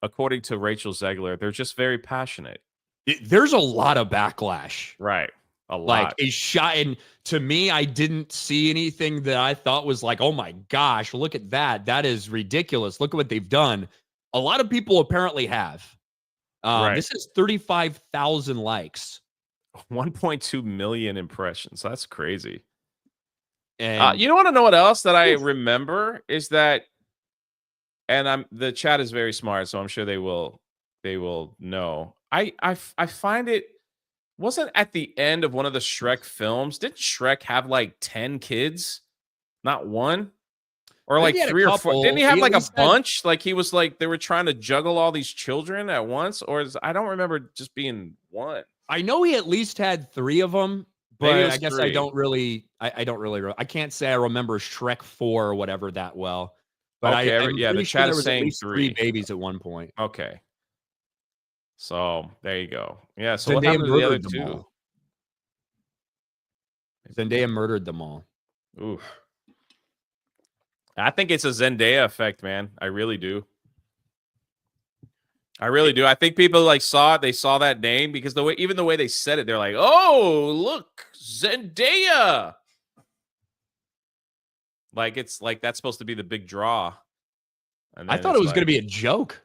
according to Rachel Zegler, they're just very passionate. There's a lot of backlash. Right. A lot. Like a shot. And to me, I didn't see anything that I thought was like, oh my gosh, look at that. That is ridiculous. Look at what they've done. A lot of people apparently have. Right. This is 35,000 likes. 1.2 million impressions. That's crazy. And you want to know what else that I remember is that, and the chat is very smart, so I'm sure they will know. I find it wasn't at the end of one of the Shrek films. Didn't Shrek have like 10 kids? Not one? Or like 3 or 4? Didn't he have like a bunch? Like he was like they were trying to juggle all these children at once? Or I don't remember just being one. I know he at least had 3 of them, but I guess 3. I don't really I can't say I remember Shrek 4 or whatever that well. But okay, I'm the pretty chat there is was saying at least 3 babies at one point. Okay. So there you go. Yeah. So Zendaya what happened to the other murdered them 2? all. Zendaya murdered them all. Oof. I think it's a Zendaya effect, man. I really do. I really do. I think people like saw it. They saw that name because even the way they said it, they're like, "Oh, look, Zendaya!" Like it's like that's supposed to be the big draw. And I then thought it's it was going to like- be a joke.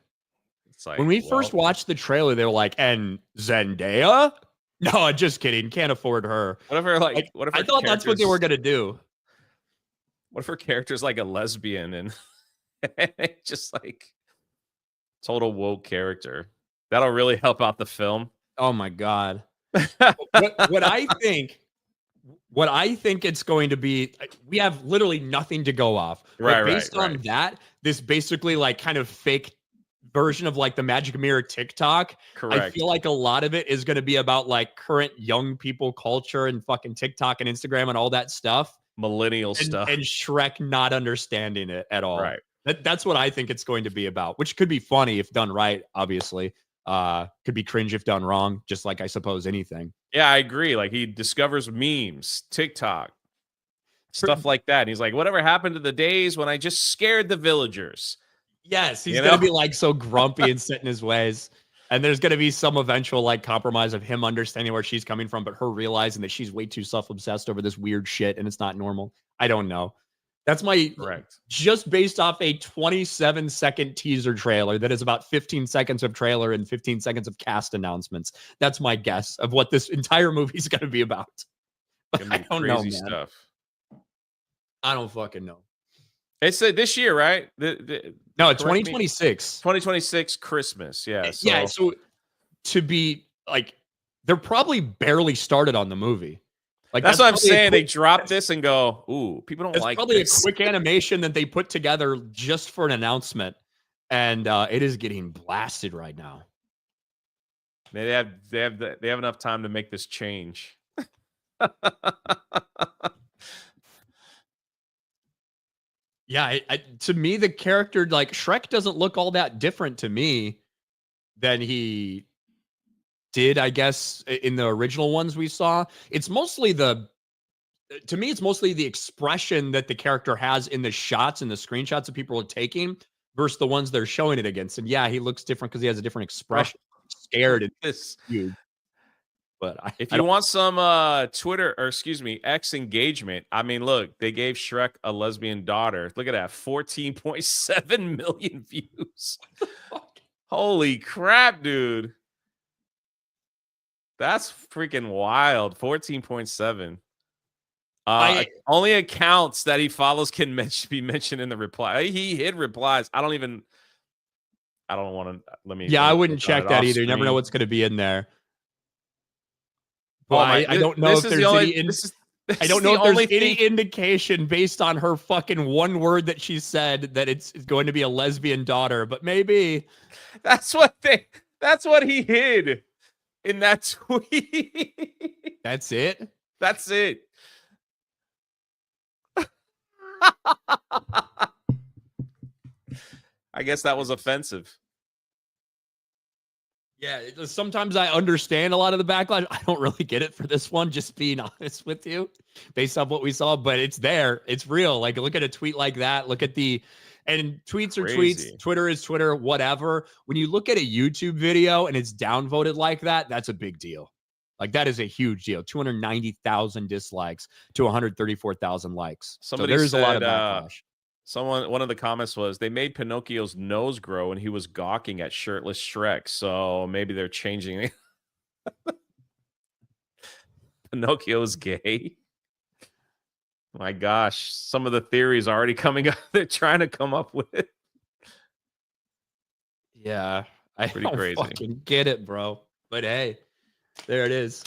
It's like When we first watched the trailer, they were like, "And Zendaya?" No, just kidding. Can't afford her. What if I thought that's what they were going to do. What if her character's like a lesbian and just like total woke character? That'll really help out the film. Oh my god. what I think it's going to be, we have literally nothing to go off. Right, But based right, on right. that, this basically like kind of fake version of like the Magic Mirror TikTok. I Correct. feel like a lot of it is going to be about like current young people culture and fucking TikTok and Instagram and all that stuff. Millennial And, stuff. and Shrek not understanding it at all. Right. That's what I think it's going to be about, which could be funny if done right, obviously. Could be cringe if done wrong, just like I suppose anything. Yeah, I agree. Like he discovers memes, TikTok, stuff like that. And he's like, whatever happened to the days when I just scared the villagers? Yes, he's You gonna know? be like so grumpy and set in his ways. And there's gonna be some eventual like compromise of him understanding where she's coming from, but her realizing that she's way too self-obsessed over this weird shit and it's not normal. I don't know. That's my Correct. just based off a 27-second teaser trailer that is about 15 seconds of trailer and 15 seconds of cast announcements. That's my guess of what this entire movie is going to be about. Gonna be I don't know, crazy man. stuff. I don't fucking know. It's this year, right? No, correct me. 2026. 2026 Christmas. Yeah. So, Yeah, so to be like, they're probably barely started on the movie. Like that's what I'm probably a saying. They quick- drop this and go, ooh, people don't It's like probably this. a quick animation that they put together just for an announcement, and it is getting blasted right now. They have enough time to make this change. Yeah, to me, the character like Shrek doesn't look all that different to me than he did, I guess, in the original ones we saw. It's mostly to me, it's mostly the expression that the character has in the shots and the screenshots that people are taking versus the ones they're showing it against. And yeah, he looks different because he has a different expression, scared and This. huge. But If you want some Twitter or excuse me, X engagement, I mean, look, they gave Shrek a lesbian daughter. Look at that, 14.7 million views. Holy crap, dude. That's freaking wild. 14.7. Only accounts that he follows can be mentioned in the reply. He hid replies. I don't want to let me. yeah, let I me wouldn't click on check it that off either. You never know screen. what's going to be in there. Oh Well, my, I don't know if there's I don't know if there's any indication based on her fucking one word that she said that it's going to be a lesbian daughter, but maybe That's what he hid in that tweet. that's it. That's it. I guess that was offensive. Yeah, sometimes I understand a lot of the backlash. I don't really get it for this one, just being honest with you, based off what we saw, but it's there. It's real. Like, look at a tweet like that. Look at and tweets are Crazy. tweets. Twitter is Twitter, whatever. When you look at a YouTube video and it's downvoted like that, that's a big deal. Like, that is a huge deal. 290,000 dislikes to 134,000 likes. Somebody so there's a lot of said, backlash. One of the comments was they made Pinocchio's nose grow and he was gawking at shirtless Shrek. So maybe they're changing it. Pinocchio's gay. My gosh, some of the theories are already coming up. They're trying to come up with it. Yeah, I Pretty don't crazy. fucking get it, bro. But hey, there it is.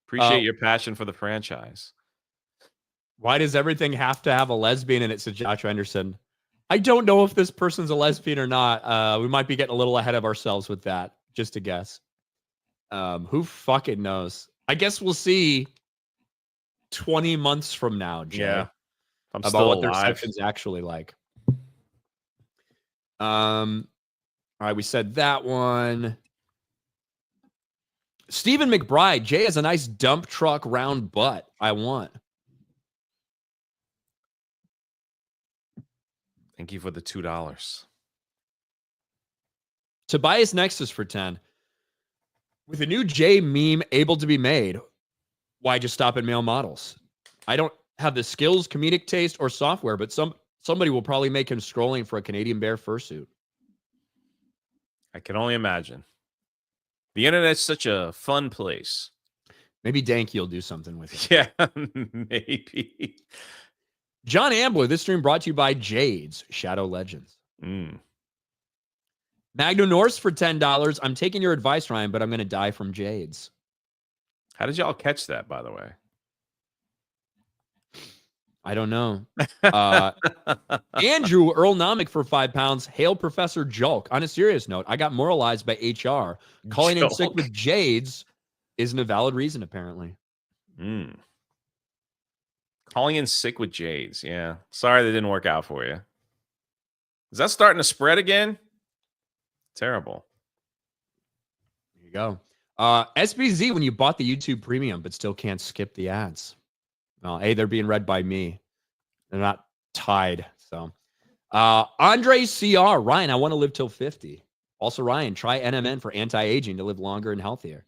Appreciate your passion for the franchise. Why does everything have to have a lesbian in it, said Josh Anderson? I don't know if this person's a lesbian or not. We might be getting a little ahead of ourselves with that. Just a guess. Who fucking knows? I guess we'll see 20 months from now, Jay, Yeah. I'm about still what their alive. reception's actually like. All right, we said that one. Stephen McBride, Jay has a nice dump truck round butt. I want. Thank you for the $2. Tobias Nexus for 10. With a new J meme able to be made, why just stop at male models? I don't have the skills, comedic taste, or software, but somebody will probably make him scrolling for a Canadian Bear fursuit. I can only imagine. The internet's such a fun place. Maybe Danky will do something with it. Yeah, maybe. John Ambler, this stream brought to you by Jades, Shadow Legends. Magno Norse for $10. I'm taking your advice, Ryan, but I'm going to die from Jades. How did y'all catch that, by the way? I don't know. Andrew Earl-nomic for £5. Hail Professor Julk. On a serious note, I got moralized by HR. Calling in sick with Jades isn't a valid reason, apparently. Calling in sick with Jades. Yeah. Sorry that didn't work out for you. Is that starting to spread again? Terrible. There you go. SBZ, when you bought the YouTube Premium, but still can't skip the ads. Well, hey, they're being read by me. They're not tied. So, Andre CR, Ryan, I want to live till 50. Also, Ryan, try NMN for anti-aging to live longer and healthier.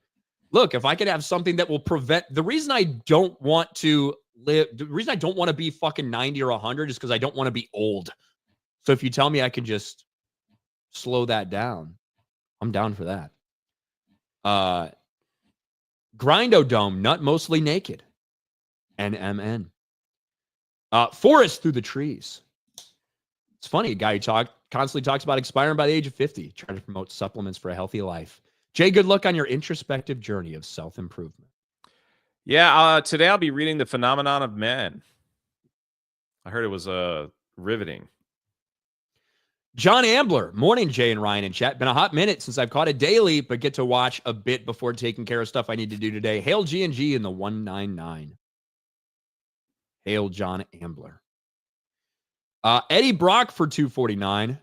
Look, if I could have something that will prevent the reason I don't want to live, the reason I don't want to be fucking 90 or 100 is because I don't want to be old. So if you tell me I can just slow that down, I'm down for that. Grindodome, nut mostly naked. NMN. Forest through the trees. It's funny, a guy who constantly talks about expiring by the age of 50, trying to promote supplements for a healthy life. Jay, good luck on your introspective journey of self-improvement. Yeah, today I'll be reading The Phenomenon of Man. I heard it was riveting. John Ambler, morning, Jay and Ryan in chat. Been a hot minute since I've caught a daily, but get to watch a bit before taking care of stuff I need to do today. Hail G&G in the 199. Hail John Ambler. Eddie Brock for 249.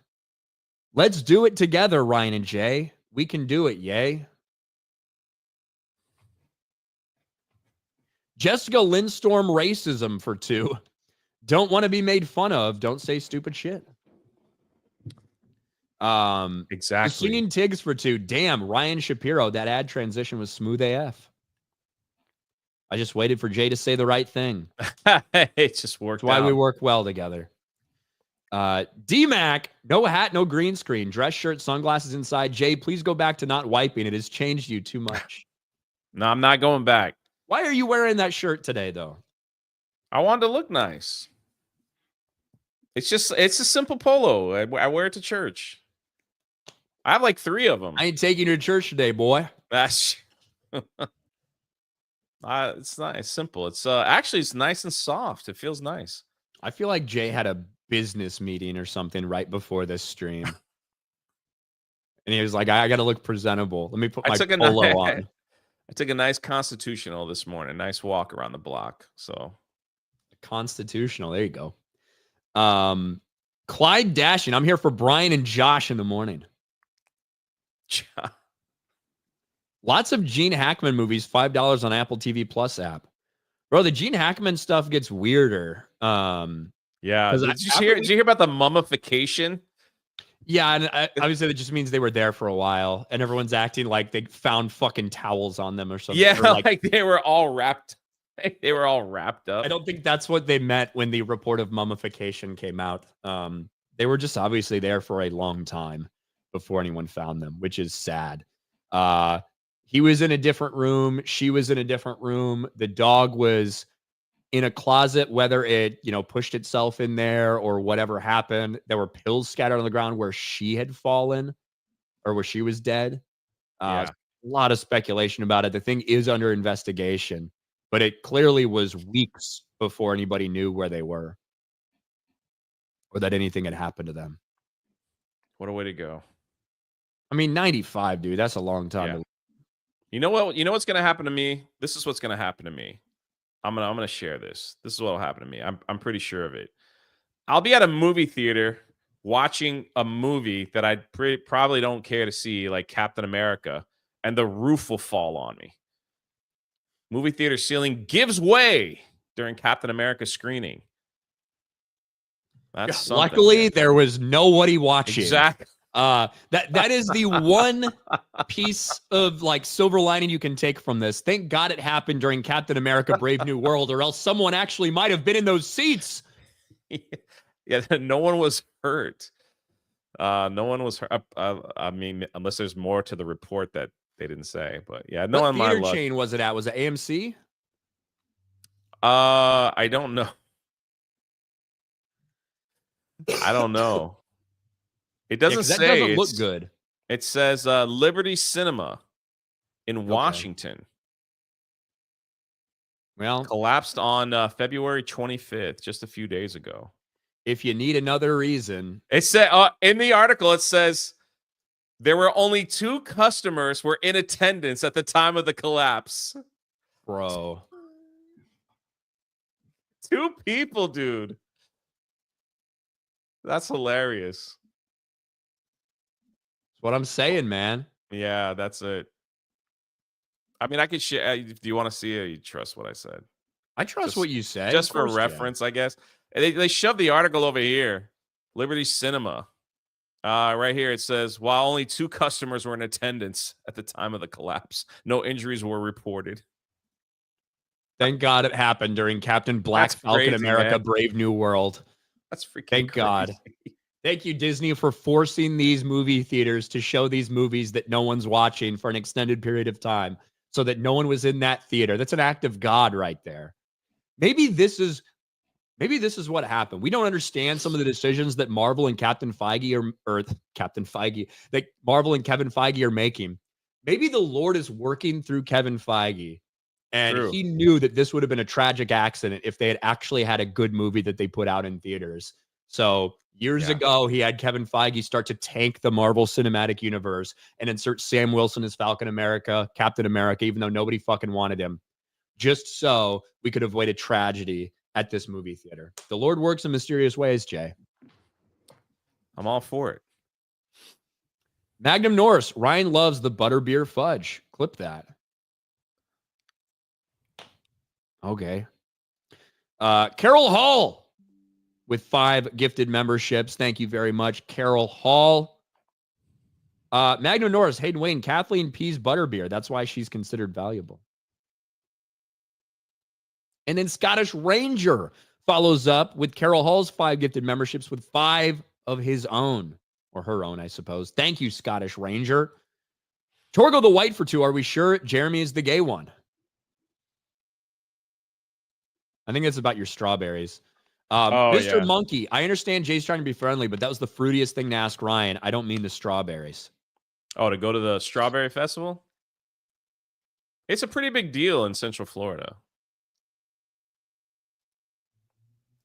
Let's do it together, Ryan and Jay. We can do it, yay. Jessica Lindstorm racism for 2. Don't want to be made fun of. Don't say stupid shit. Exactly. Singing Tigs for 2. Damn, Ryan Shapiro. That ad transition was smooth AF. I just waited for Jay to say the right thing. It just worked. That's why we work well together. D-Mac, no hat, no green screen. Dress shirt, sunglasses inside. Jay, please go back to not wiping. It has changed you too much. No, I'm not going back. Why are you wearing that shirt today, though? I wanted to look nice. It's a simple polo. I wear it to church. I have like 3 of them. I ain't taking you to church today, boy. That's it's nice. It's simple. It's actually it's nice and soft. It feels nice. I feel like Jay had a business meeting or something right before this stream. And he was like, I got to look presentable. Let me put my polo on. I took a nice constitutional this morning. Nice walk around the block. So constitutional. There you go. Clyde Dashing. I'm here for Brian and Josh in the morning. Lots of Gene Hackman movies, $5 on Apple TV Plus app. Bro, the Gene Hackman stuff gets weirder. Yeah. Did you hear about the mummification? Yeah, and obviously that just means they were there for a while, and everyone's acting like they found fucking towels on them or something. Yeah, or like they were all wrapped. They were all wrapped up. I don't think that's what they meant when the report of mummification came out. They were just obviously there for a long time before anyone found them, which is sad. He was in a different room. She was in a different room. The dog was in a closet, whether it, pushed itself in there or whatever happened. There were pills scattered on the ground where she had fallen or where she was dead. A lot of speculation about it. The thing is under investigation, but it clearly was weeks before anybody knew where they were or that anything had happened to them. What a way to go. I mean, 95, dude, that's a long time. Yeah. You know what? You know what's going to happen to me? This is what's going to happen to me. I'm gonna share this. This is what will happen to me. I'm pretty sure of it. I'll be at a movie theater watching a movie that I probably don't care to see, like Captain America, and the roof will fall on me. Movie theater ceiling gives way during Captain America screening. That's luckily there was nobody watching. Exactly. That is the one piece of like silver lining you can take from this. Thank God it happened during Captain America: Brave New World, or else someone actually might have been in those seats. Yeah, no one was hurt. No one was hurt. I mean, unless there's more to the report that they didn't say, but yeah, no What one. theater chain was it at? Was it AMC? I don't know. I don't know. It doesn't say. That doesn't look good. It says Liberty Cinema in Washington. Well, collapsed on February 25th, just a few days ago. If you need another reason, it said in the article, it says there were only 2 customers were in attendance at the time of the collapse. Bro, 2 people, dude. That's hilarious. That's what I'm saying, man. Yeah, that's it. I mean, I could share. Do you want to see it? You trust what I said? I trust what you said. Just for reference, I guess. They shoved the article over here. Liberty Cinema. Right here it says, while only 2 customers were in attendance at the time of the collapse, no injuries were reported. Thank God it happened during Captain Black Falcon America: Brave New World. That's freaking Thank crazy. God. Thank you, Disney, for forcing these movie theaters to show these movies that no one's watching for an extended period of time so that no one was in that theater. That's an act of God right there. Maybe this is what happened. We don't understand some of the decisions that Marvel and Captain Feige that Marvel and Kevin Feige are making. Maybe the Lord is working through Kevin Feige, and he knew that this would have been a tragic accident if they had actually had a good movie that they put out in theaters. So years ago, he had Kevin Feige start to tank the Marvel Cinematic Universe and insert Sam Wilson as Captain America, even though nobody fucking wanted him, just so we could avoid a tragedy at this movie theater. The Lord works in mysterious ways, Jay. I'm all for it. Magnum Norris, Ryan loves the butterbeer fudge. Clip that. Okay. Carol Hall with 5 gifted memberships. Thank you very much, Carol Hall. Magnum Norris, Hayden Wayne, Kathleen P's butterbeer. That's why she's considered valuable. And then Scottish Ranger follows up with Carol Hall's 5 gifted memberships with 5 of his own, or her own, I suppose. Thank you, Scottish Ranger. Torgo the White for 2. Are we sure Jeremy is the gay one? I think it's about your strawberries. Mr. Monkey, I understand Jay's trying to be friendly, but that was the fruitiest thing to ask Ryan. I don't mean the strawberries. Oh, to go to the Strawberry Festival? It's a pretty big deal in Central Florida.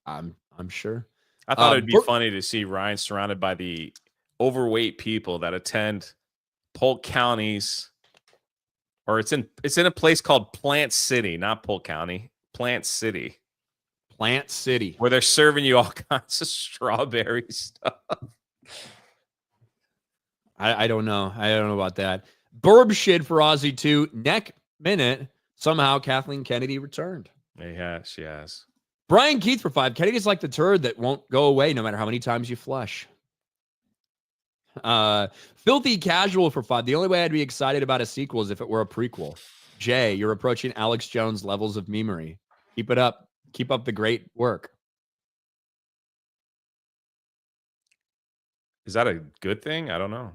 I'm sure. I thought it'd be funny to see Ryan surrounded by the overweight people that attend Polk County's, or it's in a place called Plant City, not Polk County. Plant City, where they're serving you all kinds of strawberry stuff. I don't know. I don't know about that. Burb shit for Aussie 2. Neck minute. Somehow Kathleen Kennedy returned. Yeah, she has. Brian Keith for 5. Kennedy's like the turd that won't go away no matter how many times you flush. Filthy Casual for 5. The only way I'd be excited about a sequel is if it were a prequel. Jay, you're approaching Alex Jones levels of memery. Keep it up. Keep up the great work. Is that a good thing? I don't know.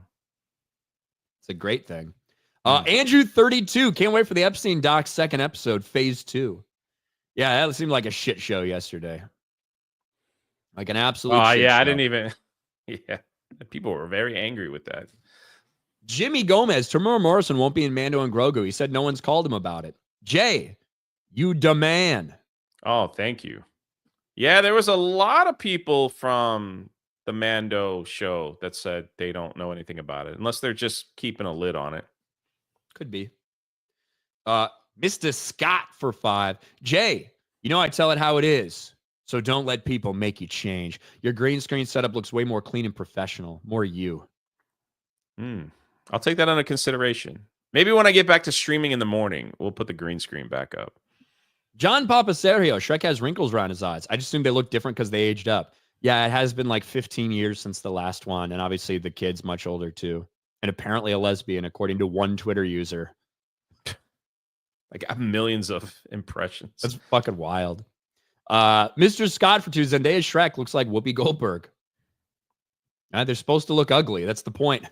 It's a great thing. Andrew 32. Can't wait for the Epstein Doc's 2nd episode, phase 2. Yeah, that seemed like a shit show yesterday. Like an absolute shit show. I didn't even. Yeah. People were very angry with that. Jimmy Gomez, Tamura Morrison won't be in Mando and Grogu. He said no one's called him about it. Jay, you demand. Oh, thank you. Yeah, there was a lot of people from the Mando show that said they don't know anything about it, unless they're just keeping a lid on it. Could be. Mr. Scott for 5. Jay, you know I tell it how it is, so don't let people make you change. Your green screen setup looks way more clean and professional. More you. I'll take that under consideration. Maybe when I get back to streaming in the morning, we'll put the green screen back up. John Papaserio, Shrek has wrinkles around his eyes. I just assumed they look different because they aged up. Yeah, it has been like 15 years since the last one, and obviously the kid's much older too, and apparently a lesbian, according to one Twitter user. Like millions of impressions. That's fucking wild. Mr. Scott for 2, Zendaya Shrek looks like Whoopi Goldberg. They're supposed to look ugly. That's the point.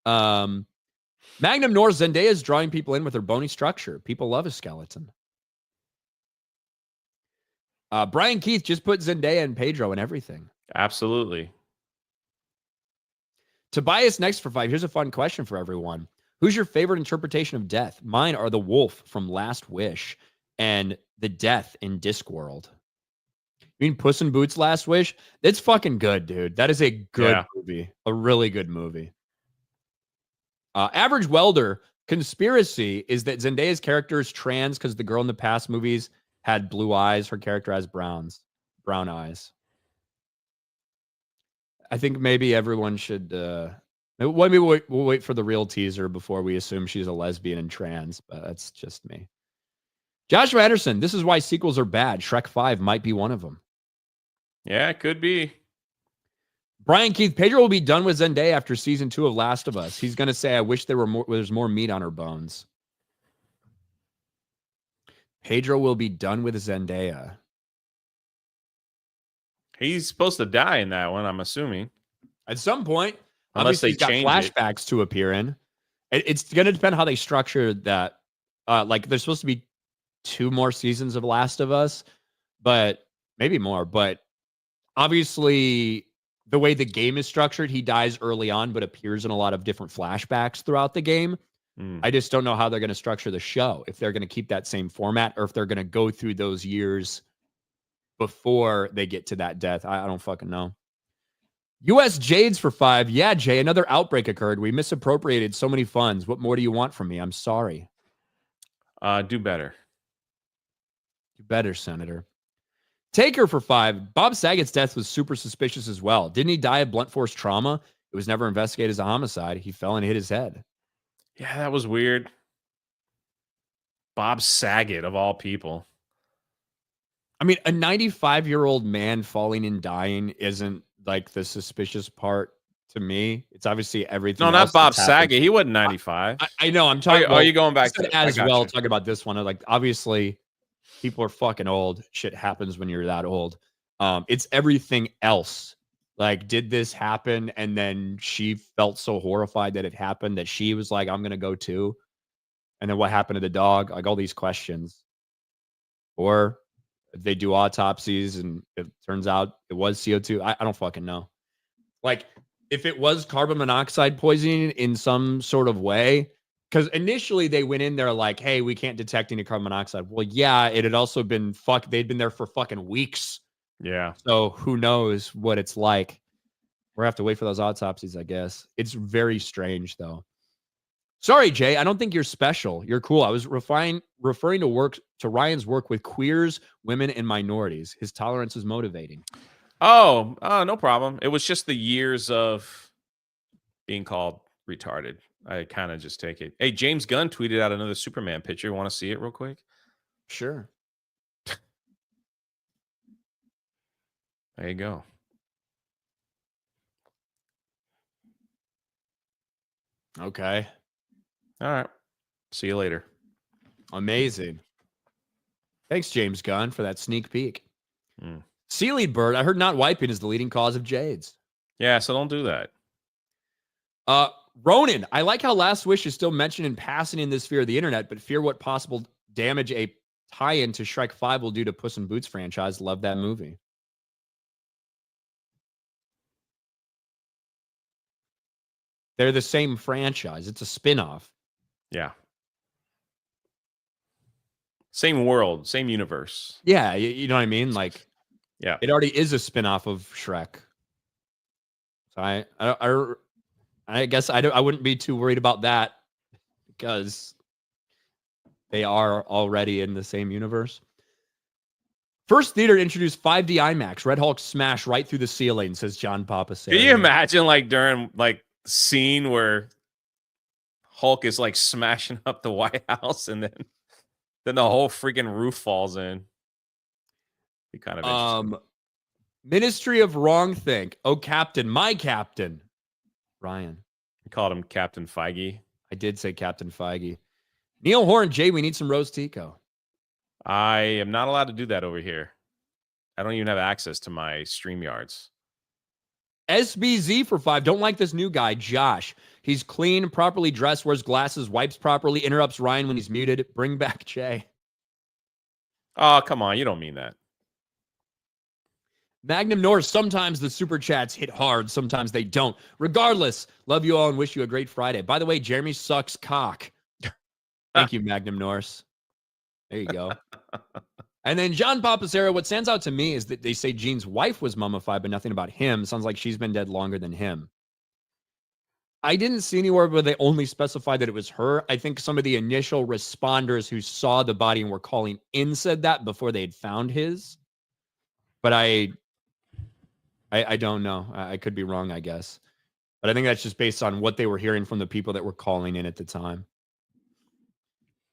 Magnum North, Zendaya is drawing people in with her bony structure. People love a skeleton. Brian Keith just put Zendaya and Pedro in everything. Absolutely. Tobias next for 5. Here's a fun question for everyone. Who's your favorite interpretation of death? Mine are the wolf from Last Wish and the death in Discworld. You mean Puss in Boots Last Wish? It's fucking good, dude. That is a good movie. A really good movie. Average Welder, conspiracy is that Zendaya's character is trans because the girl in the past movies had blue eyes. Her character has brown eyes. I think maybe everyone should... maybe we'll wait for the real teaser before we assume she's a lesbian and trans, but that's just me. Joshua Anderson, this is why sequels are bad. Shrek 5 might be one of them. Yeah, it could be. Brian Keith, Pedro will be done with Zendaya after season 2 of Last of Us. He's going to say, I wish there's more meat on her bones. Pedro will be done with Zendaya. He's supposed to die in that one, I'm assuming. At some point. Unless obviously they he's got change flashbacks to appear in. It's going to depend how they structure that. Like, there's supposed to be 2 more seasons of Last of Us, but maybe more. But obviously, the way the game is structured, he dies early on, but appears in a lot of different flashbacks throughout the game. I just don't know how they're going to structure the show, if they're going to keep that same format or if they're going to go through those years before they get to that death. I don't fucking know. US Jades for 5. Yeah, Jay, another outbreak occurred. We misappropriated so many funds. What more do you want from me? I'm sorry. Do better. Do better, Senator. Taker for 5. Bob Saget's death was super suspicious as well. Didn't he die of blunt force trauma? It was never investigated as a homicide. He fell and hit his head. Yeah, that was weird. Bob Saget, of all people. I mean, a 95-year-old man falling and dying isn't like the suspicious part to me. It's obviously everything. No, not Bob Saget. He wasn't 95. I know. I'm talking. Are you going back to as well? Talking about this one, like obviously, people are fucking old. Shit happens when you're that old. It's everything else. Like, did this happen? And then she felt so horrified that it happened that she was like, "I'm gonna go too." And then what happened to the dog? Like all these questions. Or they do autopsies and it turns out it was CO2. I don't fucking know. Like, if it was carbon monoxide poisoning in some sort of way, because initially they went in there like, hey, we can't detect any carbon monoxide. Well, yeah, it had also been they'd been there for fucking weeks. Yeah. So who knows what it's like. We'll have to wait for those autopsies, I guess. It's very strange, though. Sorry, Jay. I don't think you're special. You're cool. I was referring to Ryan's work with queers, women, and minorities. His tolerance is motivating. Oh, no problem. It was just the years of being called retarded. I kind of just take it. Hey, James Gunn tweeted out another Superman picture. Want to see it real quick? Sure. There you go. Okay. All right. See you later. Amazing. Thanks, James Gunn, for that sneak peek. Seaweed bird. I heard not wiping is the leading cause of jades. Yeah, so don't do that. Ronan, I like how Last Wish is still mentioned in passing in this sphere of the internet, but fear what possible damage a tie-in to Shrek 5 will do to Puss in Boots franchise. Love that movie. They're the same franchise. It's a spin-off. Yeah. Same world, same universe. Yeah, you know what I mean? Like, yeah, it already is a spin-off of Shrek. So I guess I wouldn't be too worried about that because they are already in the same universe. First theater introduced 5D IMAX. Red Hulk smashed right through the ceiling, says John Papa. Can you imagine like during like scene where Hulk is like smashing up the White House and then the whole freaking roof falls in? Be kind of interesting. Ministry of Wrongthink. Oh, Captain, my Captain. Ryan. We called him Captain Feige. I did say Captain Feige. Neil Horn, Jay, we need some roast Tico. I am not allowed to do that over here. I don't even have access to my StreamYards. SBZ for 5. Don't like this new guy, Josh. He's clean, properly dressed, wears glasses, wipes properly, interrupts Ryan when he's muted. Bring back Jay. Oh, come on. You don't mean that. Magnum Norris, sometimes the super chats hit hard, sometimes they don't. Regardless, love you all and wish you a great Friday. By the way, Jeremy sucks cock. Thank you, Magnum Norris. There you go. And then John Papacero, what stands out to me is that they say Gene's wife was mummified, but nothing about him. Sounds like she's been dead longer than him. I didn't see anywhere where they only specified that it was her. I think some of the initial responders who saw the body and were calling in said that before they had found his. But I don't know. I could be wrong, I guess. But I think that's just based on what they were hearing from the people that were calling in at the time.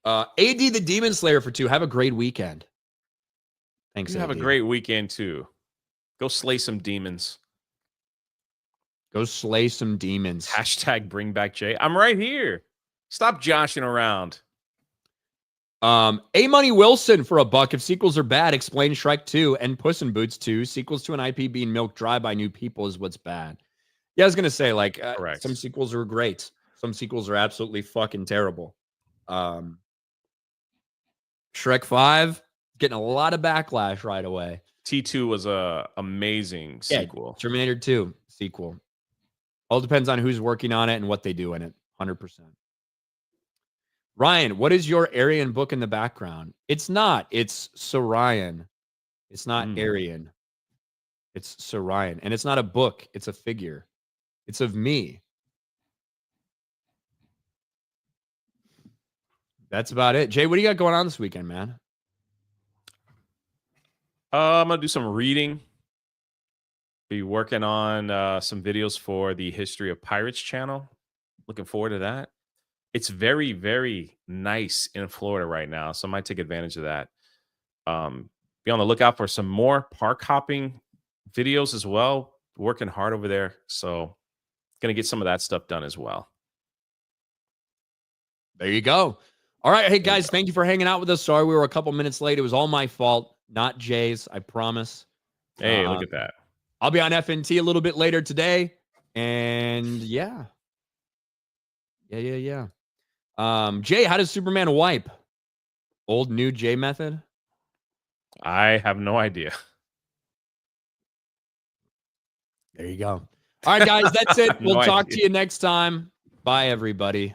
AD the Demon Slayer for 2. Have a great weekend. Thanks. You have a AD. great weekend too. Go slay some demons. Go slay some demons. Hashtag bring back Jay. I'm right here. Stop joshing around. A Money Wilson for $1. If sequels are bad, explain Shrek 2 and Puss in Boots 2. Sequels to an IP being milked dry by new people is what's bad. Yeah, I was gonna say, like, some sequels are great. Some sequels are absolutely fucking terrible. Shrek 5 getting a lot of backlash right away. T2 was a amazing sequel. Terminator 2 sequel. All depends on who's working on it and what they do in it. 100%. Ryan, what is your Aryan book in the background? It's not. It's Sorian. It's not Aryan. It's Sorian. And it's not a book. It's a figure. It's of me. That's about it. Jay, what do you got going on this weekend, man? I'm going to do some reading. Be working on some videos for the History of Pirates channel. Looking forward to that. It's very, very nice in Florida right now, so I might take advantage of that. Be on the lookout for some more park hopping videos as well. Working hard over there, so going to get some of that stuff done as well. There you go. All right. Hey, guys, thank you for hanging out with us. Sorry we were a couple minutes late. It was all my fault, not Jay's, I promise. Hey, look at that. I'll be on FNT a little bit later today. And yeah. Jay, how does Superman wipe? Old, new Jay method? I have no idea. There you go. All right, guys, that's it. We'll talk to you next time. Bye, everybody.